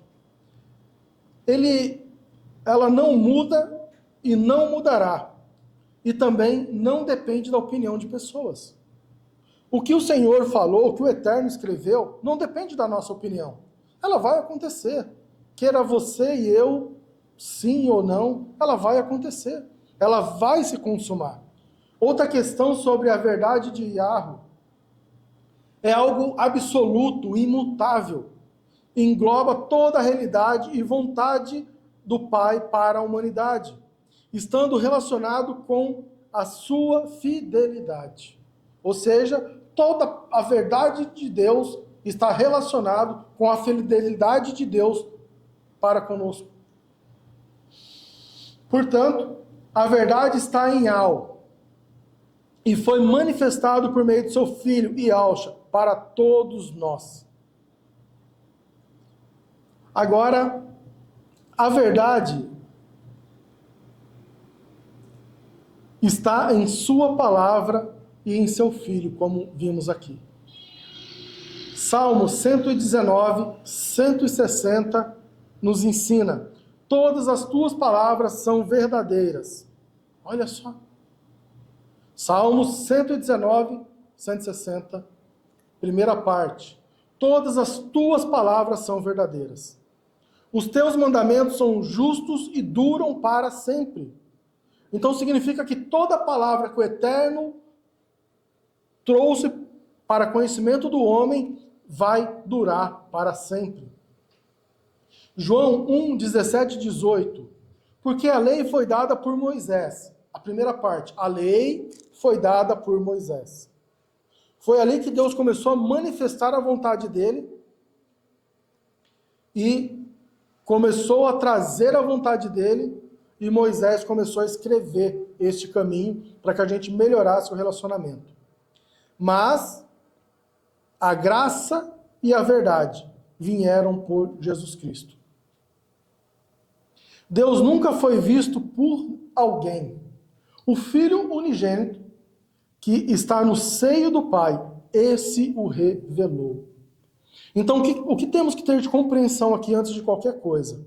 Ela não muda e não mudará. e também não depende da opinião de pessoas. O que o Senhor falou, o que o Eterno escreveu, não depende da nossa opinião. Ela vai acontecer. Queira você e eu, sim ou não, ela vai acontecer. Ela vai se consumar. Outra questão sobre a verdade de Yahweh é algo absoluto, imutável. Engloba toda a realidade e vontade do Pai para a humanidade, estando relacionado com a sua fidelidade. Ou seja, toda a verdade de Deus está relacionado com a fidelidade de Deus para conosco. Portanto, a verdade está em Al e foi manifestado por meio do seu Filho, Yahusha, para todos nós. Agora, a verdade está em sua palavra e em seu Filho, como vimos aqui. Salmo 119, 160 nos ensina: todas as tuas palavras são verdadeiras. Olha só. Salmos 119, 160, primeira parte. Todas as tuas palavras são verdadeiras. Os teus mandamentos são justos e duram para sempre. Então significa que toda palavra que o Eterno trouxe para conhecimento do homem vai durar para sempre. João 1, 17 e 18. Porque a lei foi dada por Moisés. A primeira parte, a lei foi dada por Moisés. Foi ali que Deus começou a manifestar a vontade dele e começou a trazer a vontade dele, e Moisés começou a escrever este caminho para que a gente melhorasse o relacionamento. Mas a graça e a verdade vieram por Jesus Cristo. Deus nunca foi visto por alguém. O Filho unigênito, que está no seio do Pai, esse o revelou. Então, o que temos que ter de compreensão aqui antes de qualquer coisa?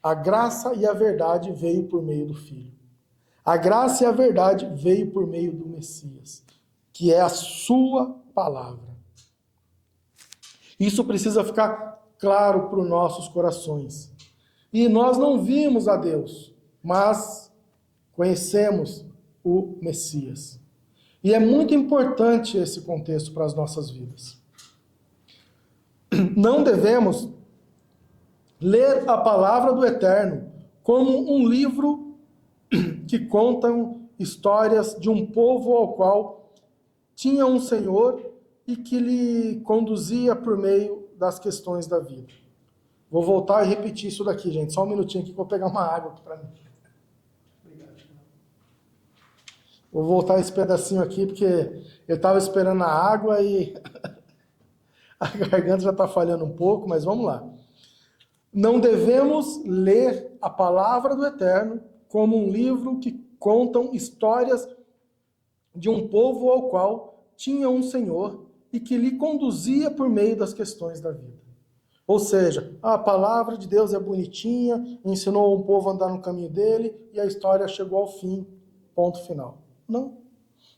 A graça e a verdade veio por meio do Filho. A graça e a verdade veio por meio do Messias, que é a sua palavra. Isso precisa ficar claro para os nossos corações. E nós não vimos a Deus, mas conhecemos o Messias. E é muito importante esse contexto para as nossas vidas. Não devemos ler a palavra do Eterno como um livro que contam histórias de um povo ao qual tinha um Senhor e que lhe conduzia por meio das questões da vida. Vou voltar e repetir isso daqui, gente. Só um minutinho aqui que eu vou pegar uma água aqui para mim. Obrigado. Vou voltar esse pedacinho aqui porque eu estava esperando a água e a garganta já está falhando um pouco, mas vamos lá. Não devemos ler a palavra do Eterno como um livro que contam histórias de um povo ao qual tinha um Senhor e que lhe conduzia por meio das questões da vida. Ou seja, a palavra de Deus é bonitinha, ensinou um povo a andar no caminho dele e a história chegou ao fim, ponto final. Não.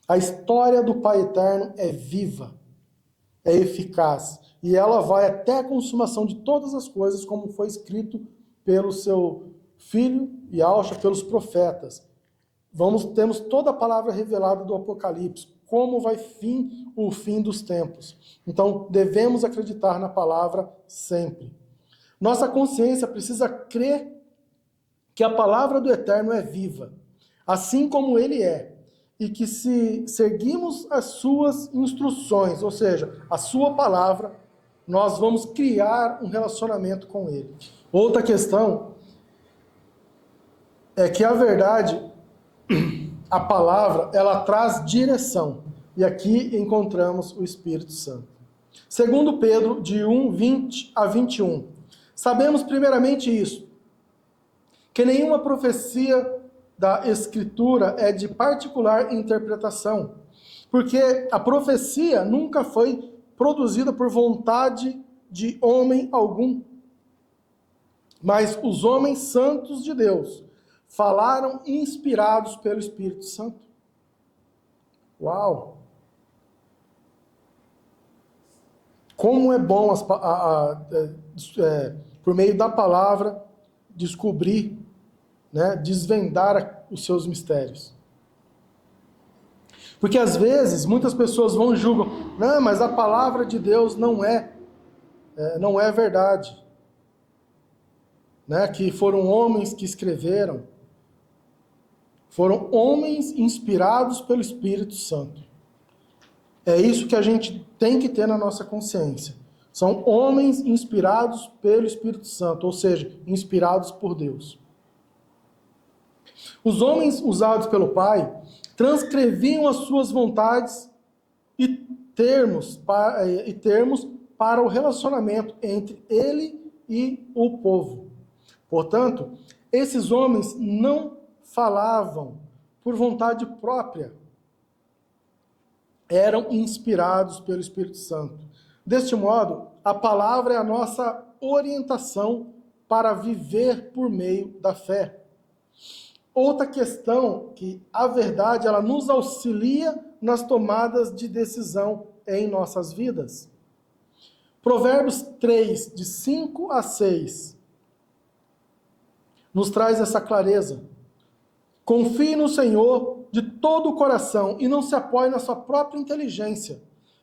A história do Pai Eterno é viva, é eficaz, e ela vai até a consumação de todas as coisas, como foi escrito pelo seu Filho, Yahusha, pelos profetas. Temos toda a palavra revelada do Apocalipse, como vai o fim dos tempos. Então, devemos acreditar na palavra sempre. Nossa consciência precisa crer que a palavra do Eterno é viva, assim como ele é, e que se seguirmos as suas instruções, ou seja, a sua palavra, nós vamos criar um relacionamento com ele. Outra questão é que a verdade, a palavra, ela traz direção. E aqui encontramos o Espírito Santo. Segundo Pedro, de 1, 20 a 21. Sabemos primeiramente isso, que nenhuma profecia da Escritura é de particular interpretação, porque a profecia nunca foi produzida por vontade de homem algum, mas os homens santos de Deus falaram inspirados pelo Espírito Santo. Uau! Como é bom, por meio da palavra, descobrir, né, desvendar os seus mistérios. Porque às vezes, muitas pessoas vão e julgam, não, mas a palavra de Deus não é verdade. Né, que foram homens que escreveram, foram homens inspirados pelo Espírito Santo. É isso que a gente tem que ter na nossa consciência. São homens inspirados pelo Espírito Santo, ou seja, inspirados por Deus. Os homens usados pelo Pai transcreviam as suas vontades e termos para o relacionamento entre ele e o povo. Portanto, esses homens não falavam por vontade própria. Eram inspirados pelo Espírito Santo. Deste modo, a palavra é a nossa orientação para viver por meio da fé. Outra questão que a verdade ela nos auxilia nas tomadas de decisão em nossas vidas. Provérbios 3, de 5 a 6, nos traz essa clareza. Confie no Senhor de todo o coração e não se apoie na sua própria inteligência.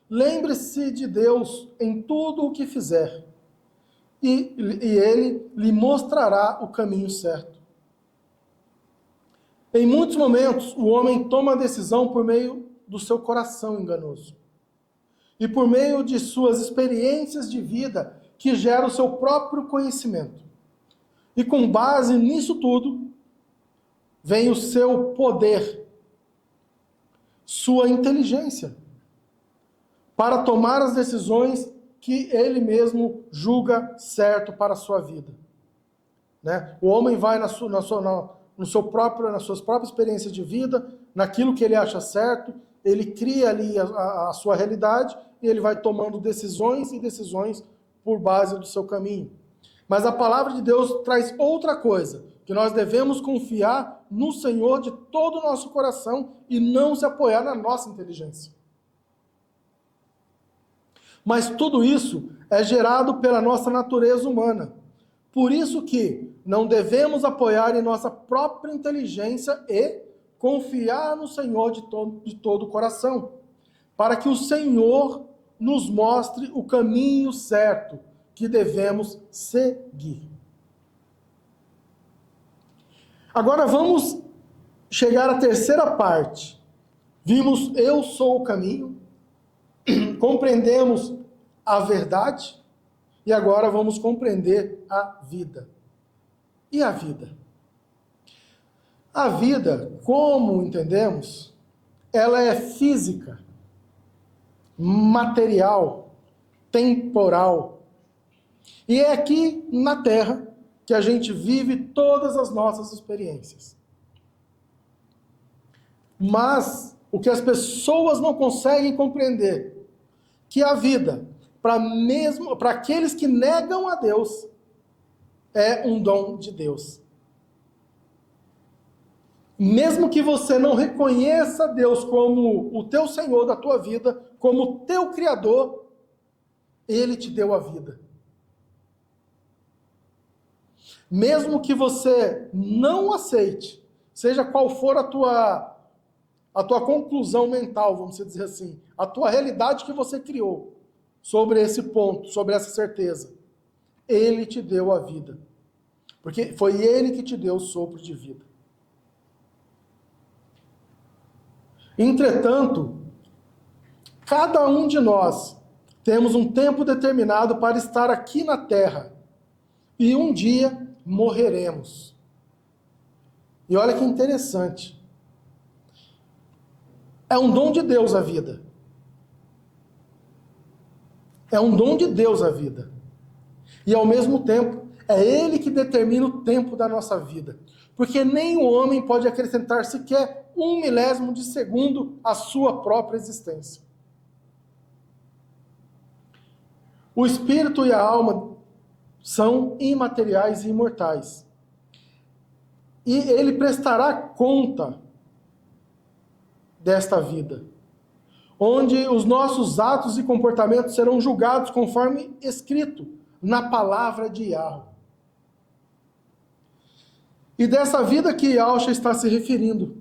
Lembre-se de Deus em tudo o que fizer, e Ele lhe mostrará o caminho certo. Em muitos momentos, o homem toma a decisão por meio do seu coração enganoso e por meio de suas experiências de vida que geram o seu próprio conhecimento. E com base nisso tudo, vem o seu poder, sua inteligência, para tomar as decisões que ele mesmo julga certo para a sua vida. Né? O homem vai nas suas próprias experiências de vida, naquilo que ele acha certo, ele cria ali a sua realidade e ele vai tomando decisões e decisões por base do seu caminho. Mas a palavra de Deus traz outra coisa, que nós devemos confiar no Senhor de todo o nosso coração e não se apoiar na nossa inteligência. Mas tudo isso é gerado pela nossa natureza humana. Por isso que não devemos apoiar em nossa própria inteligência e confiar no Senhor de todo o coração, para que o Senhor nos mostre o caminho certo que devemos seguir. Agora vamos chegar à terceira parte. Vimos eu sou o caminho, compreendemos a verdade e agora vamos compreender a vida. E a vida? A vida, como entendemos, ela é física, material, temporal. E é aqui na Terra que a gente vive todas as nossas experiências. Mas o que as pessoas não conseguem compreender, que a vida, para aqueles que negam a Deus, é um dom de Deus. Mesmo que você não reconheça Deus como o teu Senhor da tua vida, como o teu Criador, Ele te deu a vida. Mesmo que você não aceite, seja qual for a tua conclusão mental, vamos dizer assim, a tua realidade que você criou sobre esse ponto, sobre essa certeza, Ele te deu a vida. Porque foi Ele que te deu o sopro de vida. Entretanto, cada um de nós temos um tempo determinado para estar aqui na Terra. E um dia morreremos. E olha que interessante. É um dom de Deus a vida. É um dom de Deus a vida. E ao mesmo tempo, é Ele que determina o tempo da nossa vida. Porque nem o homem pode acrescentar sequer 1 milésimo de segundo à sua própria existência. O espírito e a alma são imateriais e imortais. e ele prestará conta desta vida, onde os nossos atos e comportamentos serão julgados conforme escrito na palavra de Yahweh. E dessa vida que Yahshua está se referindo,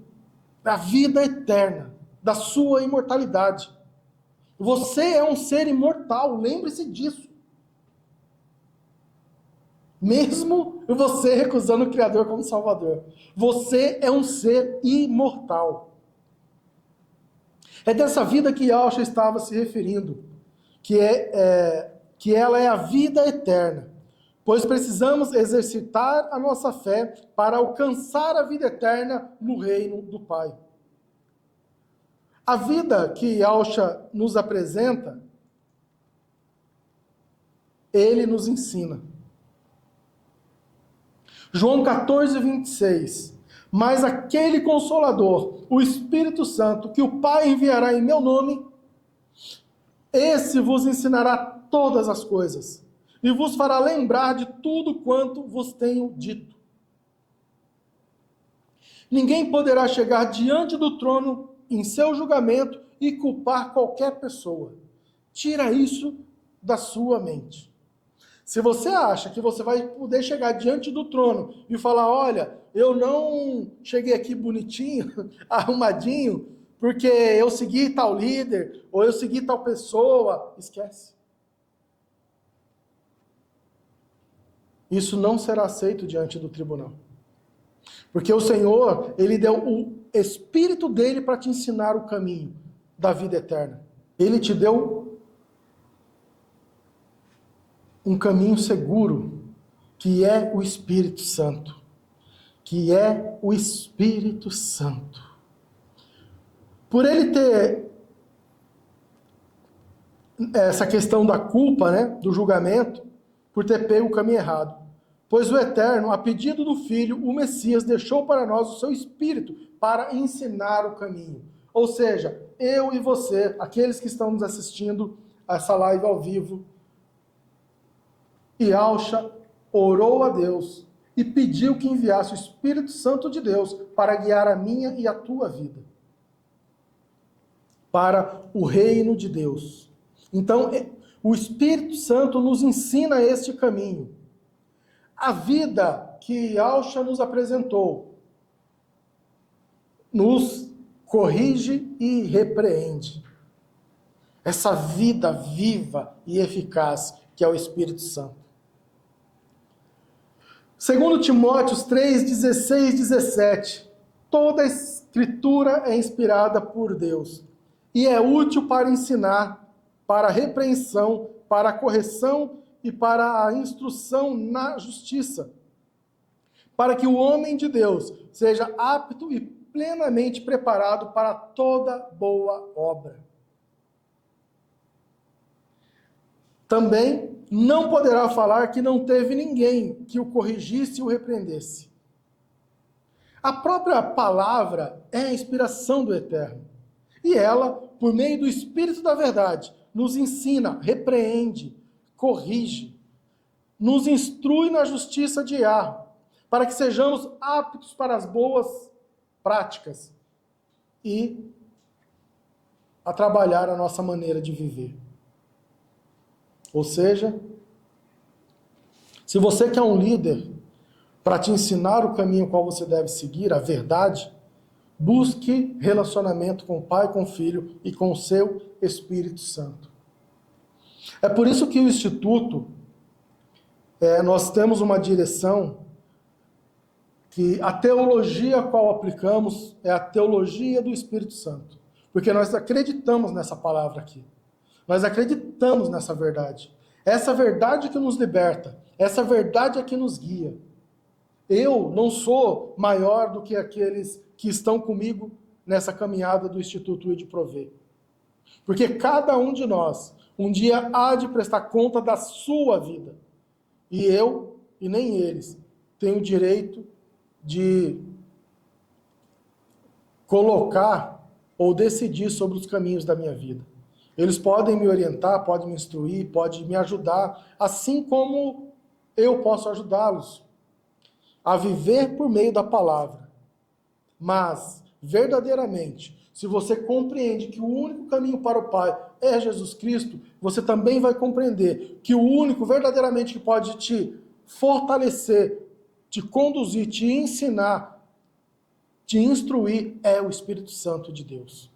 a vida eterna, da sua imortalidade. Você é um ser imortal, lembre-se disso. Mesmo você recusando o Criador como Salvador, você é um ser imortal. É dessa vida que Yahshua estava se referindo, que ela é a vida eterna, pois precisamos exercitar a nossa fé para alcançar a vida eterna no reino do Pai. A vida que Yahshua nos apresenta, ele nos ensina. João 14, 26. Mas aquele Consolador, o Espírito Santo, que o Pai enviará em meu nome, esse vos ensinará todas as coisas, e vos fará lembrar de tudo quanto vos tenho dito. Ninguém poderá chegar diante do trono em seu julgamento e culpar qualquer pessoa. Tira isso da sua mente. Se você acha que você vai poder chegar diante do trono e falar, olha, eu não cheguei aqui bonitinho, arrumadinho, porque eu segui tal líder, ou eu segui tal pessoa, esquece. Isso não será aceito diante do tribunal. Porque o Senhor, Ele deu o Espírito dele para te ensinar o caminho da vida eterna. Ele te deu um caminho seguro, que é o Espírito Santo. Que é o Espírito Santo. Por ele ter essa questão da culpa, né, do julgamento, por ter pego o caminho errado. Pois o Eterno, a pedido do Filho, o Messias, deixou para nós o seu Espírito para ensinar o caminho. Ou seja, eu e você, aqueles que estão nos assistindo a essa live ao vivo, Yahshua orou a Deus e pediu que enviasse o Espírito Santo de Deus para guiar a minha e a tua vida, para o reino de Deus. Então, o Espírito Santo nos ensina este caminho. A vida que Yahshua nos apresentou nos corrige e repreende. Essa vida viva e eficaz que é o Espírito Santo. Segundo Timóteo 3, 16, 17, toda a Escritura é inspirada por Deus e é útil para ensinar, para a repreensão, para a correção e para a instrução na justiça, para que o homem de Deus seja apto e plenamente preparado para toda boa obra. Também não poderá falar que não teve ninguém que o corrigisse e o repreendesse. A própria palavra é a inspiração do Eterno. E ela, por meio do Espírito da Verdade, nos ensina, repreende, corrige, nos instrui na justiça de Yahweh, para que sejamos aptos para as boas práticas e a trabalhar a nossa maneira de viver. Ou seja, se você quer um líder para te ensinar o caminho qual você deve seguir, a verdade, busque relacionamento com o Pai, com o Filho e com o seu Espírito Santo. É por isso que o Instituto, nós temos uma direção que a teologia a qual aplicamos é a teologia do Espírito Santo. Porque nós acreditamos nessa palavra aqui. Nós acreditamos nessa verdade. Essa verdade que nos liberta, essa verdade é que nos guia. Eu não sou maior do que aqueles que estão comigo nessa caminhada do Instituto ID Provê. Porque cada um de nós, um dia há de prestar conta da sua vida. E eu, e nem eles, têm o direito de colocar ou decidir sobre os caminhos da minha vida. Eles podem me orientar, podem me instruir, podem me ajudar, assim como eu posso ajudá-los. a viver por meio da palavra. Mas, verdadeiramente, se você compreende que o único caminho para o Pai é Jesus Cristo, você também vai compreender que o único verdadeiramente que pode te fortalecer, te conduzir, te ensinar, te instruir é o Espírito Santo de Deus.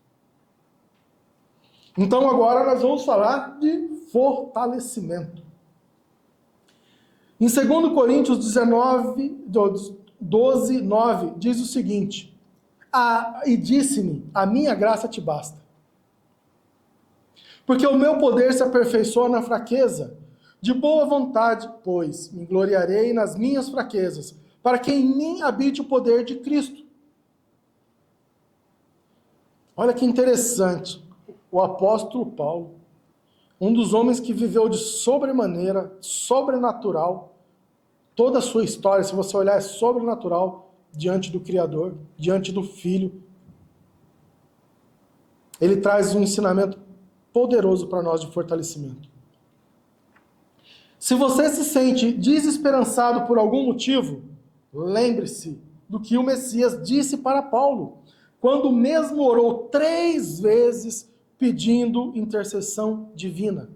Então agora nós vamos falar de fortalecimento. Em 2 Coríntios 12, 9, diz o seguinte: e disse-me, a minha graça te basta. Porque o meu poder se aperfeiçoa na fraqueza. De boa vontade, pois, me gloriarei nas minhas fraquezas, para que em mim habite o poder de Cristo. Olha que interessante. O apóstolo Paulo, um dos homens que viveu de sobremaneira, sobrenatural, toda a sua história, se você olhar, é sobrenatural diante do Criador, diante do Filho. Ele traz um ensinamento poderoso para nós de fortalecimento. Se você se sente desesperançado por algum motivo, lembre-se do que o Messias disse para Paulo, quando mesmo orou 3 vezes pedindo intercessão divina.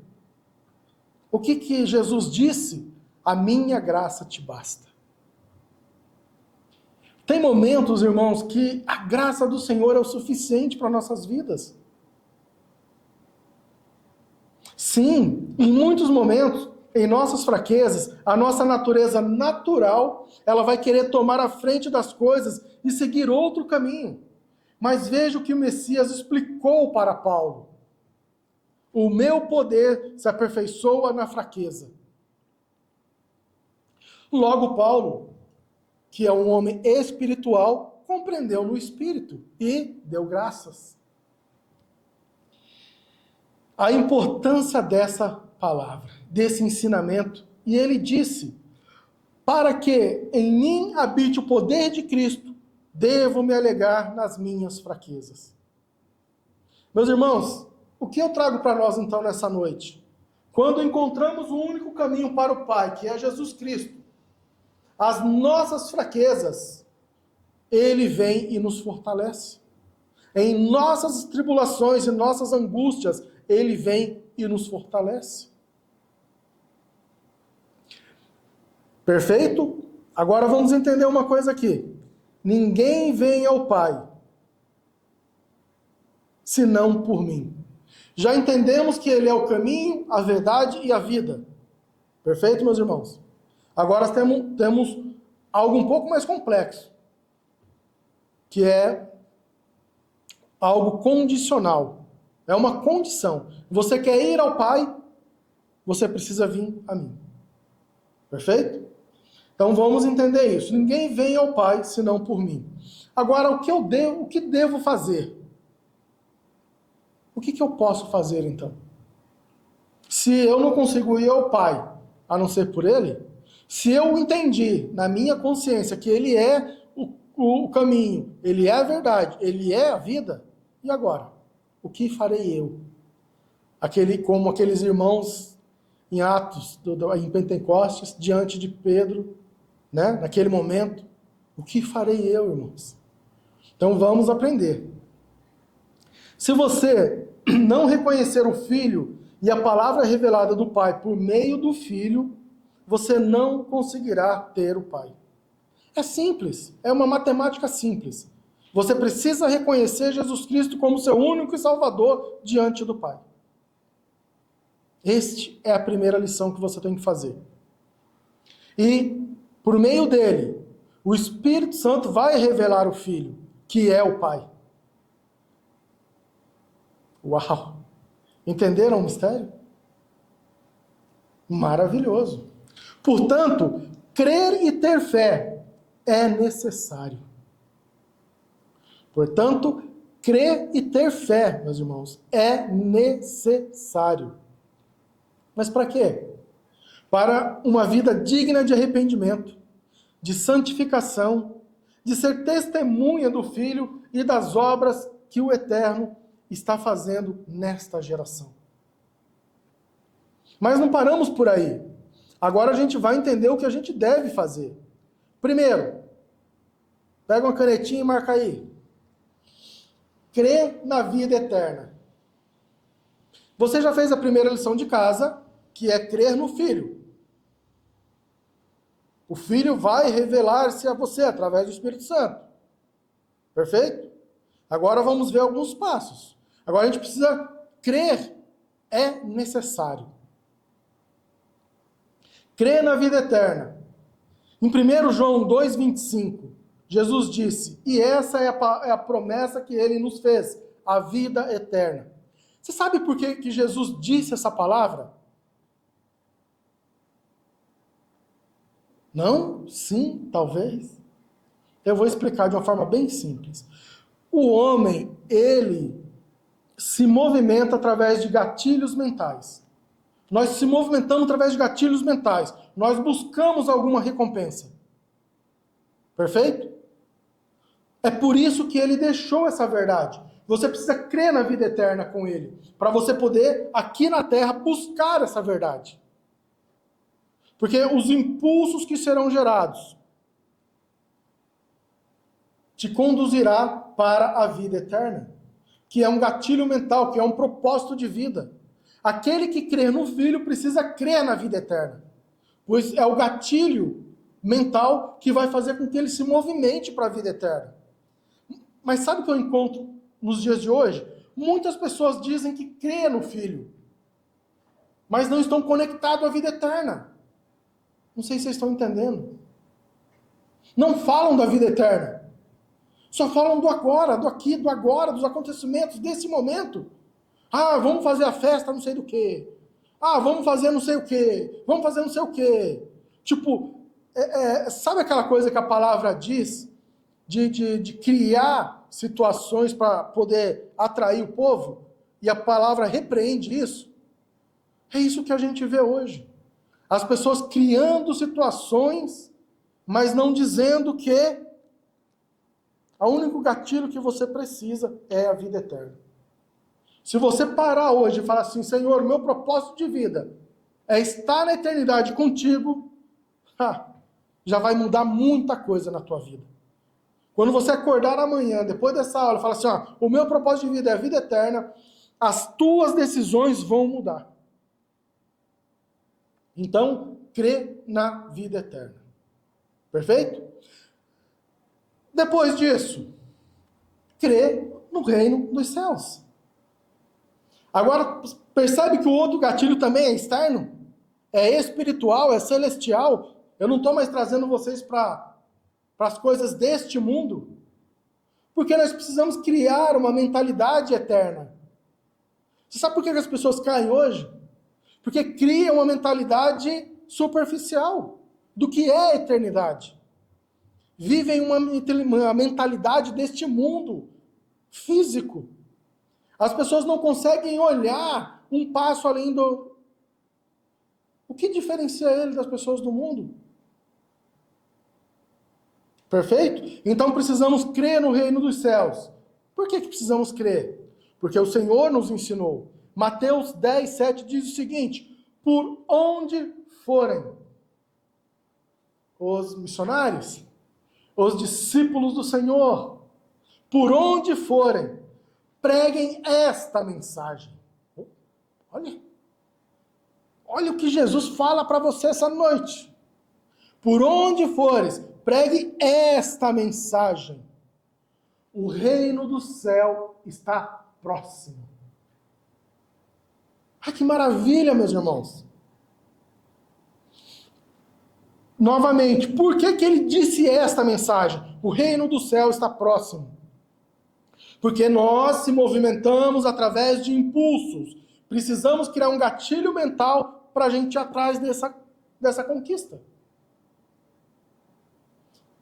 O que Jesus disse? A minha graça te basta. Tem momentos, irmãos, que a graça do Senhor é o suficiente para nossas vidas. Sim, em muitos momentos, em nossas fraquezas, a nossa natureza natural, ela vai querer tomar a frente das coisas e seguir outro caminho. Mas veja o que o Messias explicou para Paulo. O meu poder se aperfeiçoa na fraqueza. Logo, Paulo, que é um homem espiritual, compreendeu no Espírito e deu graças. A importância dessa palavra, desse ensinamento, e ele disse, para que em mim habite o poder de Cristo, devo me alegrar nas minhas fraquezas. Meus irmãos, o que eu trago para nós então nessa noite? Quando encontramos o único caminho para o Pai, que é Jesus Cristo, as nossas fraquezas, Ele vem e nos fortalece. Em nossas tribulações e nossas angústias, Ele vem e nos fortalece. Perfeito? Agora vamos entender uma coisa aqui. Ninguém vem ao Pai senão por mim. Já entendemos que Ele é o caminho, a verdade e a vida. Perfeito, meus irmãos? Agora temos algo um pouco mais complexo, que é algo condicional. É uma condição. Você quer ir ao Pai, você precisa vir a mim. Perfeito? Então vamos entender isso. Ninguém vem ao Pai senão por mim. Agora, o que devo fazer? O que eu posso fazer então? Se eu não consigo ir ao Pai, a não ser por Ele, se eu entendi na minha consciência que Ele é o caminho, Ele é a verdade, Ele é a vida, e agora? O que farei eu? Como aqueles irmãos em Atos, em Pentecostes, diante de Pedro, né? Naquele momento, o que farei eu, irmãos? Então vamos aprender. Se você não reconhecer o Filho e a palavra revelada do Pai por meio do Filho, você não conseguirá ter o Pai. É simples, é uma matemática simples. Você precisa reconhecer Jesus Cristo como seu único e Salvador diante do Pai. Esta é a primeira lição que você tem que fazer. E, por meio dele, o Espírito Santo vai revelar o Filho, que é o Pai. Uau! Entenderam o mistério? Maravilhoso. Portanto, crer e ter fé é necessário. Portanto, crer e ter fé, meus irmãos, é necessário. Mas para quê? Para uma vida digna de arrependimento, de santificação, de ser testemunha do Filho e das obras que o Eterno está fazendo nesta geração. Mas não paramos por aí. Agora a gente vai entender o que a gente deve fazer. Primeiro, pega uma canetinha e marca aí. Crê na vida eterna. Você já fez a primeira lição de casa, que é crer no Filho. O Filho vai revelar-se a você através do Espírito Santo. Perfeito? Agora vamos ver alguns passos. Agora a gente precisa crer. É necessário. Crer na vida eterna. Em 1 João 2,25, Jesus disse, e essa é a promessa que ele nos fez, a vida eterna. Você sabe por que Jesus disse essa palavra? Não? Sim? Talvez? Eu vou explicar de uma forma bem simples. O homem, ele se movimenta através de gatilhos mentais. Nós se movimentamos através de gatilhos mentais. Nós buscamos alguma recompensa. Perfeito? É por isso que ele deixou essa verdade. Você precisa crer na vida eterna com ele, para você poder, aqui na terra, buscar essa verdade. Porque os impulsos que serão gerados te conduzirá para a vida eterna, que é um gatilho mental, que é um propósito de vida. Aquele que crê no Filho precisa crer na vida eterna, pois é o gatilho mental que vai fazer com que ele se movimente para a vida eterna. Mas sabe o que eu encontro nos dias de hoje? Muitas pessoas dizem que crê no Filho, mas não estão conectados à vida eterna. Não sei se vocês estão entendendo. Não falam da vida eterna. Só falam do agora, do aqui, do agora, dos acontecimentos desse momento. Ah, vamos fazer a festa não sei do quê. Ah, vamos fazer não sei o quê. Vamos fazer não sei o quê. Tipo, sabe aquela coisa que a palavra diz? De criar situações para poder atrair o povo? E a palavra repreende isso? É isso que a gente vê hoje. As pessoas criando situações, mas não dizendo que o único gatilho que você precisa é a vida eterna. Se você parar hoje e falar assim, Senhor, meu propósito de vida é estar na eternidade contigo, já vai mudar muita coisa na tua vida. Quando você acordar amanhã, depois dessa aula, e falar assim, o meu propósito de vida é a vida eterna, as tuas decisões vão mudar. Então, crê na vida eterna. Perfeito? Depois disso, crê no reino dos céus. Agora, percebe que o outro gatilho também é externo? É espiritual, é celestial. Eu não estou mais trazendo vocês para as coisas deste mundo. Porque nós precisamos criar uma mentalidade eterna. Você sabe por que as pessoas caem hoje? Porque criam uma mentalidade superficial do que é a eternidade. Vivem uma mentalidade deste mundo físico. As pessoas não conseguem olhar um passo além do... O que diferencia ele das pessoas do mundo? Perfeito? Então precisamos crer no reino dos céus. Por que precisamos crer? Porque o Senhor nos ensinou. Mateus 10, 7 diz o seguinte, por onde forem os missionários, os discípulos do Senhor, por onde forem, preguem esta mensagem. Olha o que Jesus fala para você essa noite. Por onde fores, pregue esta mensagem. O reino do céu está próximo. Que maravilha, meus irmãos. Novamente, por que ele disse esta mensagem? O reino do céu está próximo. Porque nós se movimentamos através de impulsos. Precisamos criar um gatilho mental para a gente ir atrás dessa conquista.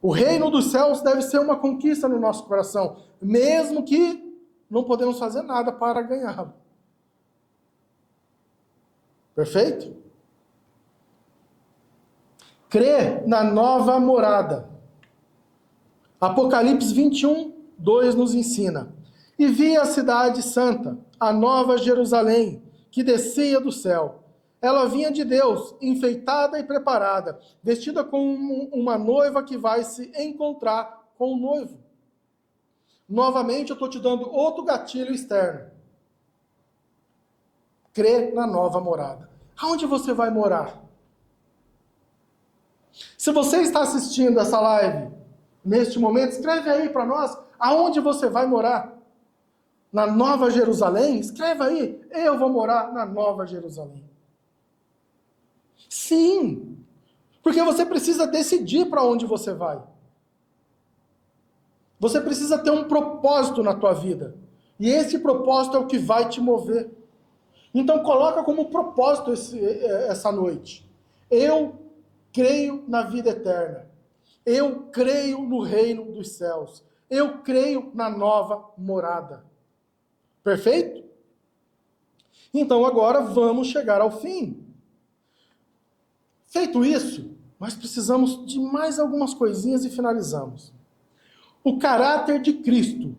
O reino dos céus deve ser uma conquista no nosso coração, mesmo que não podemos fazer nada para ganhá-lo. Perfeito? Crer na nova morada. Apocalipse 21, 2 nos ensina. E vi a cidade santa, a nova Jerusalém, que descia do céu, ela vinha de Deus, enfeitada e preparada, vestida como uma noiva que vai se encontrar com o noivo. Novamente, eu estou te dando outro gatilho externo. Crê na nova morada. Aonde você vai morar? Se você está assistindo essa live neste momento, escreve aí para nós, aonde você vai morar? Na Nova Jerusalém? Escreva aí, eu vou morar na Nova Jerusalém. Sim, porque você precisa decidir para onde você vai. Você precisa ter um propósito na tua vida. E esse propósito é o que vai te mover. Então coloca como propósito essa noite. Eu creio na vida eterna. Eu creio no reino dos céus. Eu creio na nova morada. Perfeito? Então agora vamos chegar ao fim. Feito isso, nós precisamos de mais algumas coisinhas e finalizamos. O caráter de Cristo.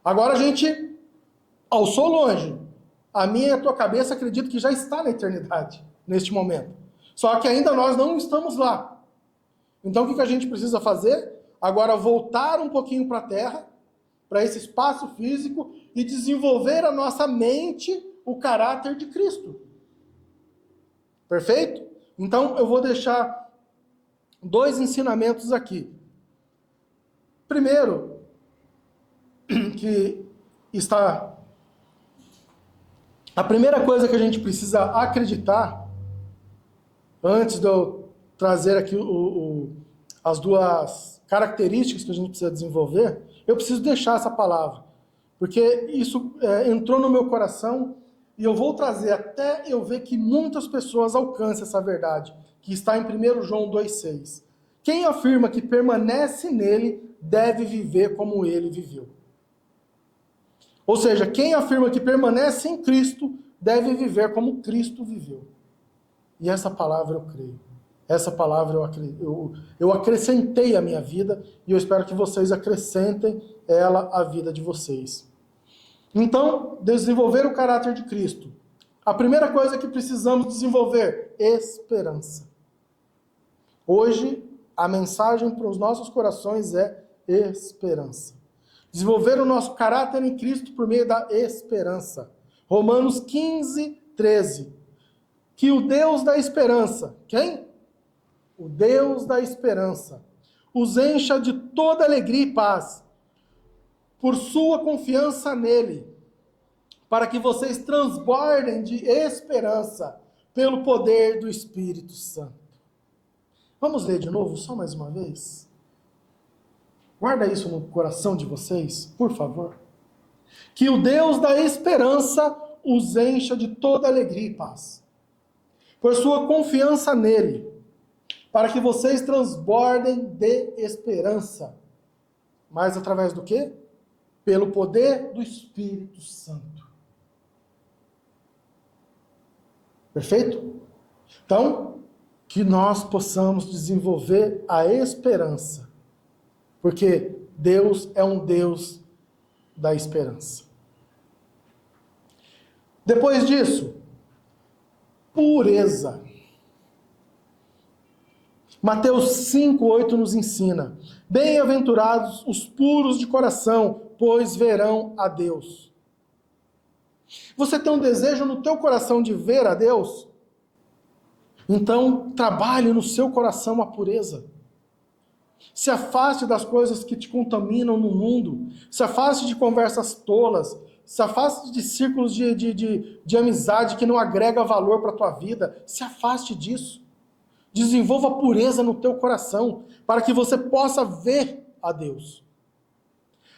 Agora a gente alçou longe. A minha e a tua cabeça acredito que já está na eternidade, neste momento. Só que ainda nós não estamos lá. Então o que a gente precisa fazer? Agora voltar um pouquinho para a Terra, para esse espaço físico, e desenvolver a nossa mente, o caráter de Cristo. Perfeito? Então eu vou deixar 2 ensinamentos aqui. Primeiro, que está... A primeira coisa que a gente precisa acreditar, antes de eu trazer aqui as 2 características que a gente precisa desenvolver, eu preciso deixar essa palavra. Porque isso entrou no meu coração e eu vou trazer até eu ver que muitas pessoas alcancem essa verdade, que está em 1 João 2,6. Quem afirma que permanece nele deve viver como ele viveu. Ou seja, quem afirma que permanece em Cristo deve viver como Cristo viveu. E essa palavra eu creio. Essa palavra eu acrescentei à minha vida e eu espero que vocês acrescentem ela à vida de vocês. Então, desenvolver o caráter de Cristo. A primeira coisa que precisamos desenvolver, esperança. Hoje, a mensagem para os nossos corações é esperança. Desenvolver o nosso caráter em Cristo por meio da esperança. Romanos 15, 13. Que o Deus da esperança, quem? O Deus da esperança, os encha de toda alegria e paz, por sua confiança nele, para que vocês transbordem de esperança pelo poder do Espírito Santo. Vamos ler de novo, só mais uma vez? Guarda isso no coração de vocês, por favor. Que o Deus da esperança os encha de toda alegria e paz, por sua confiança nele, para que vocês transbordem de esperança. Mas através do quê? Pelo poder do Espírito Santo. Perfeito? Então, que nós possamos desenvolver a esperança. Porque Deus é um Deus da esperança. Depois disso, pureza. Mateus 5:8 nos ensina: bem-aventurados os puros de coração, pois verão a Deus. Você tem um desejo no teu coração de ver a Deus? Então, trabalhe no seu coração a pureza. Se afaste das coisas que te contaminam no mundo. Se afaste de conversas tolas. Se afaste de círculos de amizade que não agrega valor para a tua vida. Se afaste disso. Desenvolva a pureza no teu coração, para que você possa ver a Deus.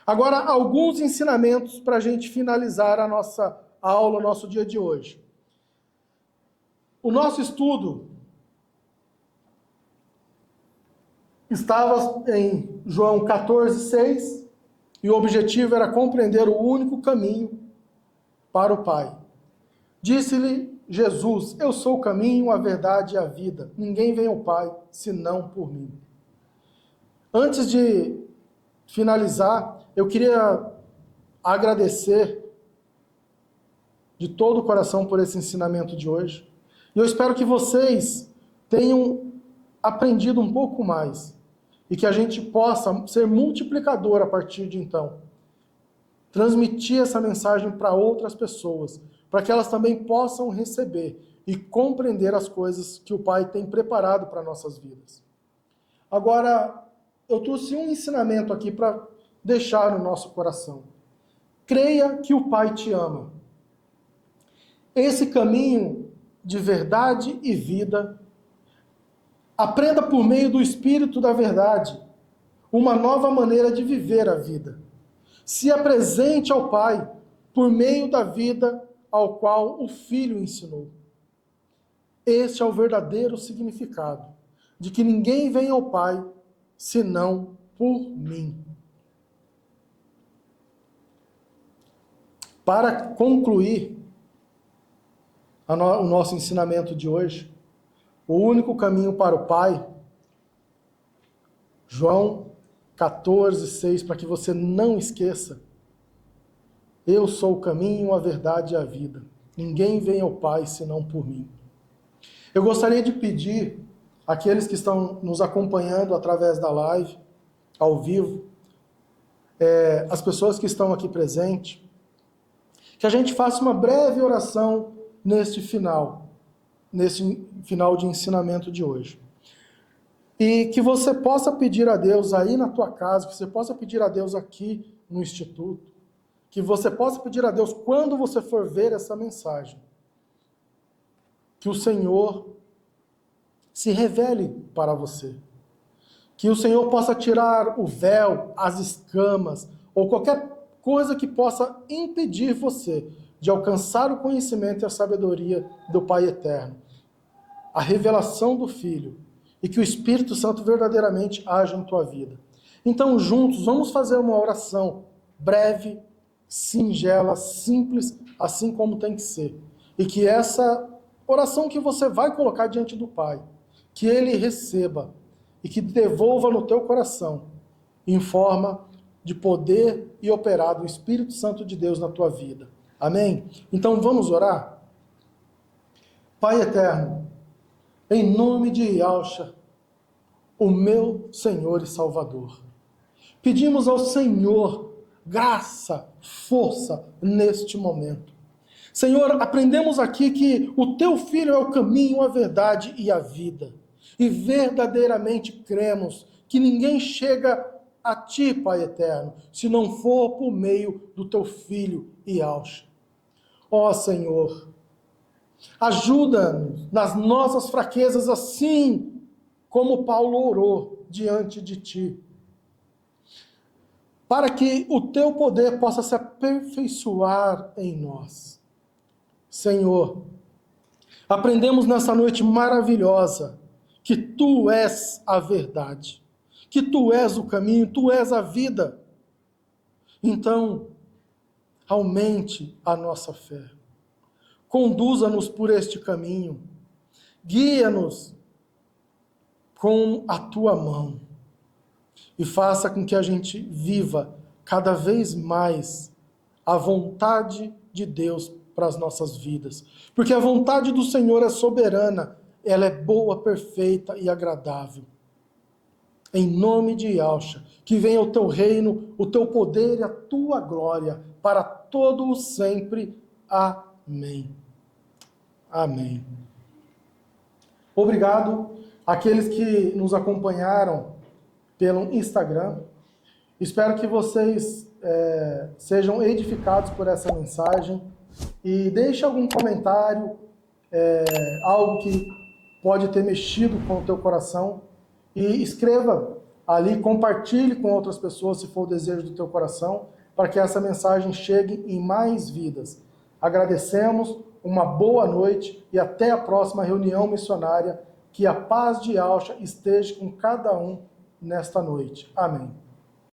Agora, alguns ensinamentos para a gente finalizar a nossa aula, o nosso dia de hoje. O nosso estudo estava em João 14:6, e o objetivo era compreender o único caminho para o Pai. Disse-lhe Jesus: eu sou o caminho, a verdade e a vida. Ninguém vem ao Pai, senão por mim. Antes de finalizar, eu queria agradecer de todo o coração por esse ensinamento de hoje. E eu espero que vocês tenham aprendido um pouco mais e que a gente possa ser multiplicador a partir de então. Transmitir essa mensagem para outras pessoas, para que elas também possam receber e compreender as coisas que o Pai tem preparado para nossas vidas. Agora, eu trouxe um ensinamento aqui para deixar no nosso coração. Creia que o Pai te ama. Esse caminho de verdade e vida, aprenda por meio do Espírito da verdade uma nova maneira de viver a vida. Se apresente ao Pai por meio da vida ao qual o Filho ensinou. Este é o verdadeiro significado de que ninguém vem ao Pai senão por mim. Para concluir o nosso ensinamento de hoje, o único caminho para o Pai, João 14:6, para que você não esqueça, eu sou o caminho, a verdade e a vida. Ninguém vem ao Pai senão por mim. Eu gostaria de pedir àqueles que estão nos acompanhando através da live, ao vivo, as pessoas que estão aqui presentes, que a gente faça uma breve oração nesse final de ensinamento de hoje. E que você possa pedir a Deus aí na tua casa, que você possa pedir a Deus aqui no Instituto, que você possa pedir a Deus quando você for ver essa mensagem, que o Senhor se revele para você, que o Senhor possa tirar o véu, as escamas, ou qualquer coisa que possa impedir você de alcançar o conhecimento e a sabedoria do Pai Eterno, a revelação do Filho, e que o Espírito Santo verdadeiramente haja em tua vida. Então, juntos, vamos fazer uma oração breve, singela, simples, assim como tem que ser. E que essa oração que você vai colocar diante do Pai, que Ele receba e que devolva no teu coração, em forma de poder e operar do Espírito Santo de Deus na tua vida. Amém? Então vamos orar? Pai Eterno, em nome de Yahshua, o meu Senhor e Salvador, pedimos ao Senhor graça, força neste momento. Senhor, aprendemos aqui que o teu Filho é o caminho, a verdade e a vida. E verdadeiramente cremos que ninguém chega a ti, Pai Eterno, se não for por meio do teu Filho Yahshua. Ó Senhor, ajuda-nos nas nossas fraquezas, assim como Paulo orou diante de ti, para que o teu poder possa se aperfeiçoar em nós. Senhor, aprendemos nessa noite maravilhosa que tu és a verdade, que tu és o caminho, tu és a vida. Então, aumente a nossa fé. Conduza-nos por este caminho. Guia-nos com a tua mão. E faça com que a gente viva cada vez mais a vontade de Deus para as nossas vidas. Porque a vontade do Senhor é soberana, ela é boa, perfeita e agradável. Em nome de Yahshua, que venha o teu reino, o teu poder e a tua glória para todo o sempre. Amém. Amém. Obrigado àqueles que nos acompanharam pelo Instagram. Espero que vocês sejam edificados por essa mensagem e deixe algum comentário, algo que pode ter mexido com o teu coração, e escreva ali, compartilhe com outras pessoas se for o desejo do teu coração, para que essa mensagem chegue em mais vidas. Agradecemos, uma boa noite e até a próxima reunião missionária. Que a paz de Yahshua esteja com cada um nesta noite. Amém.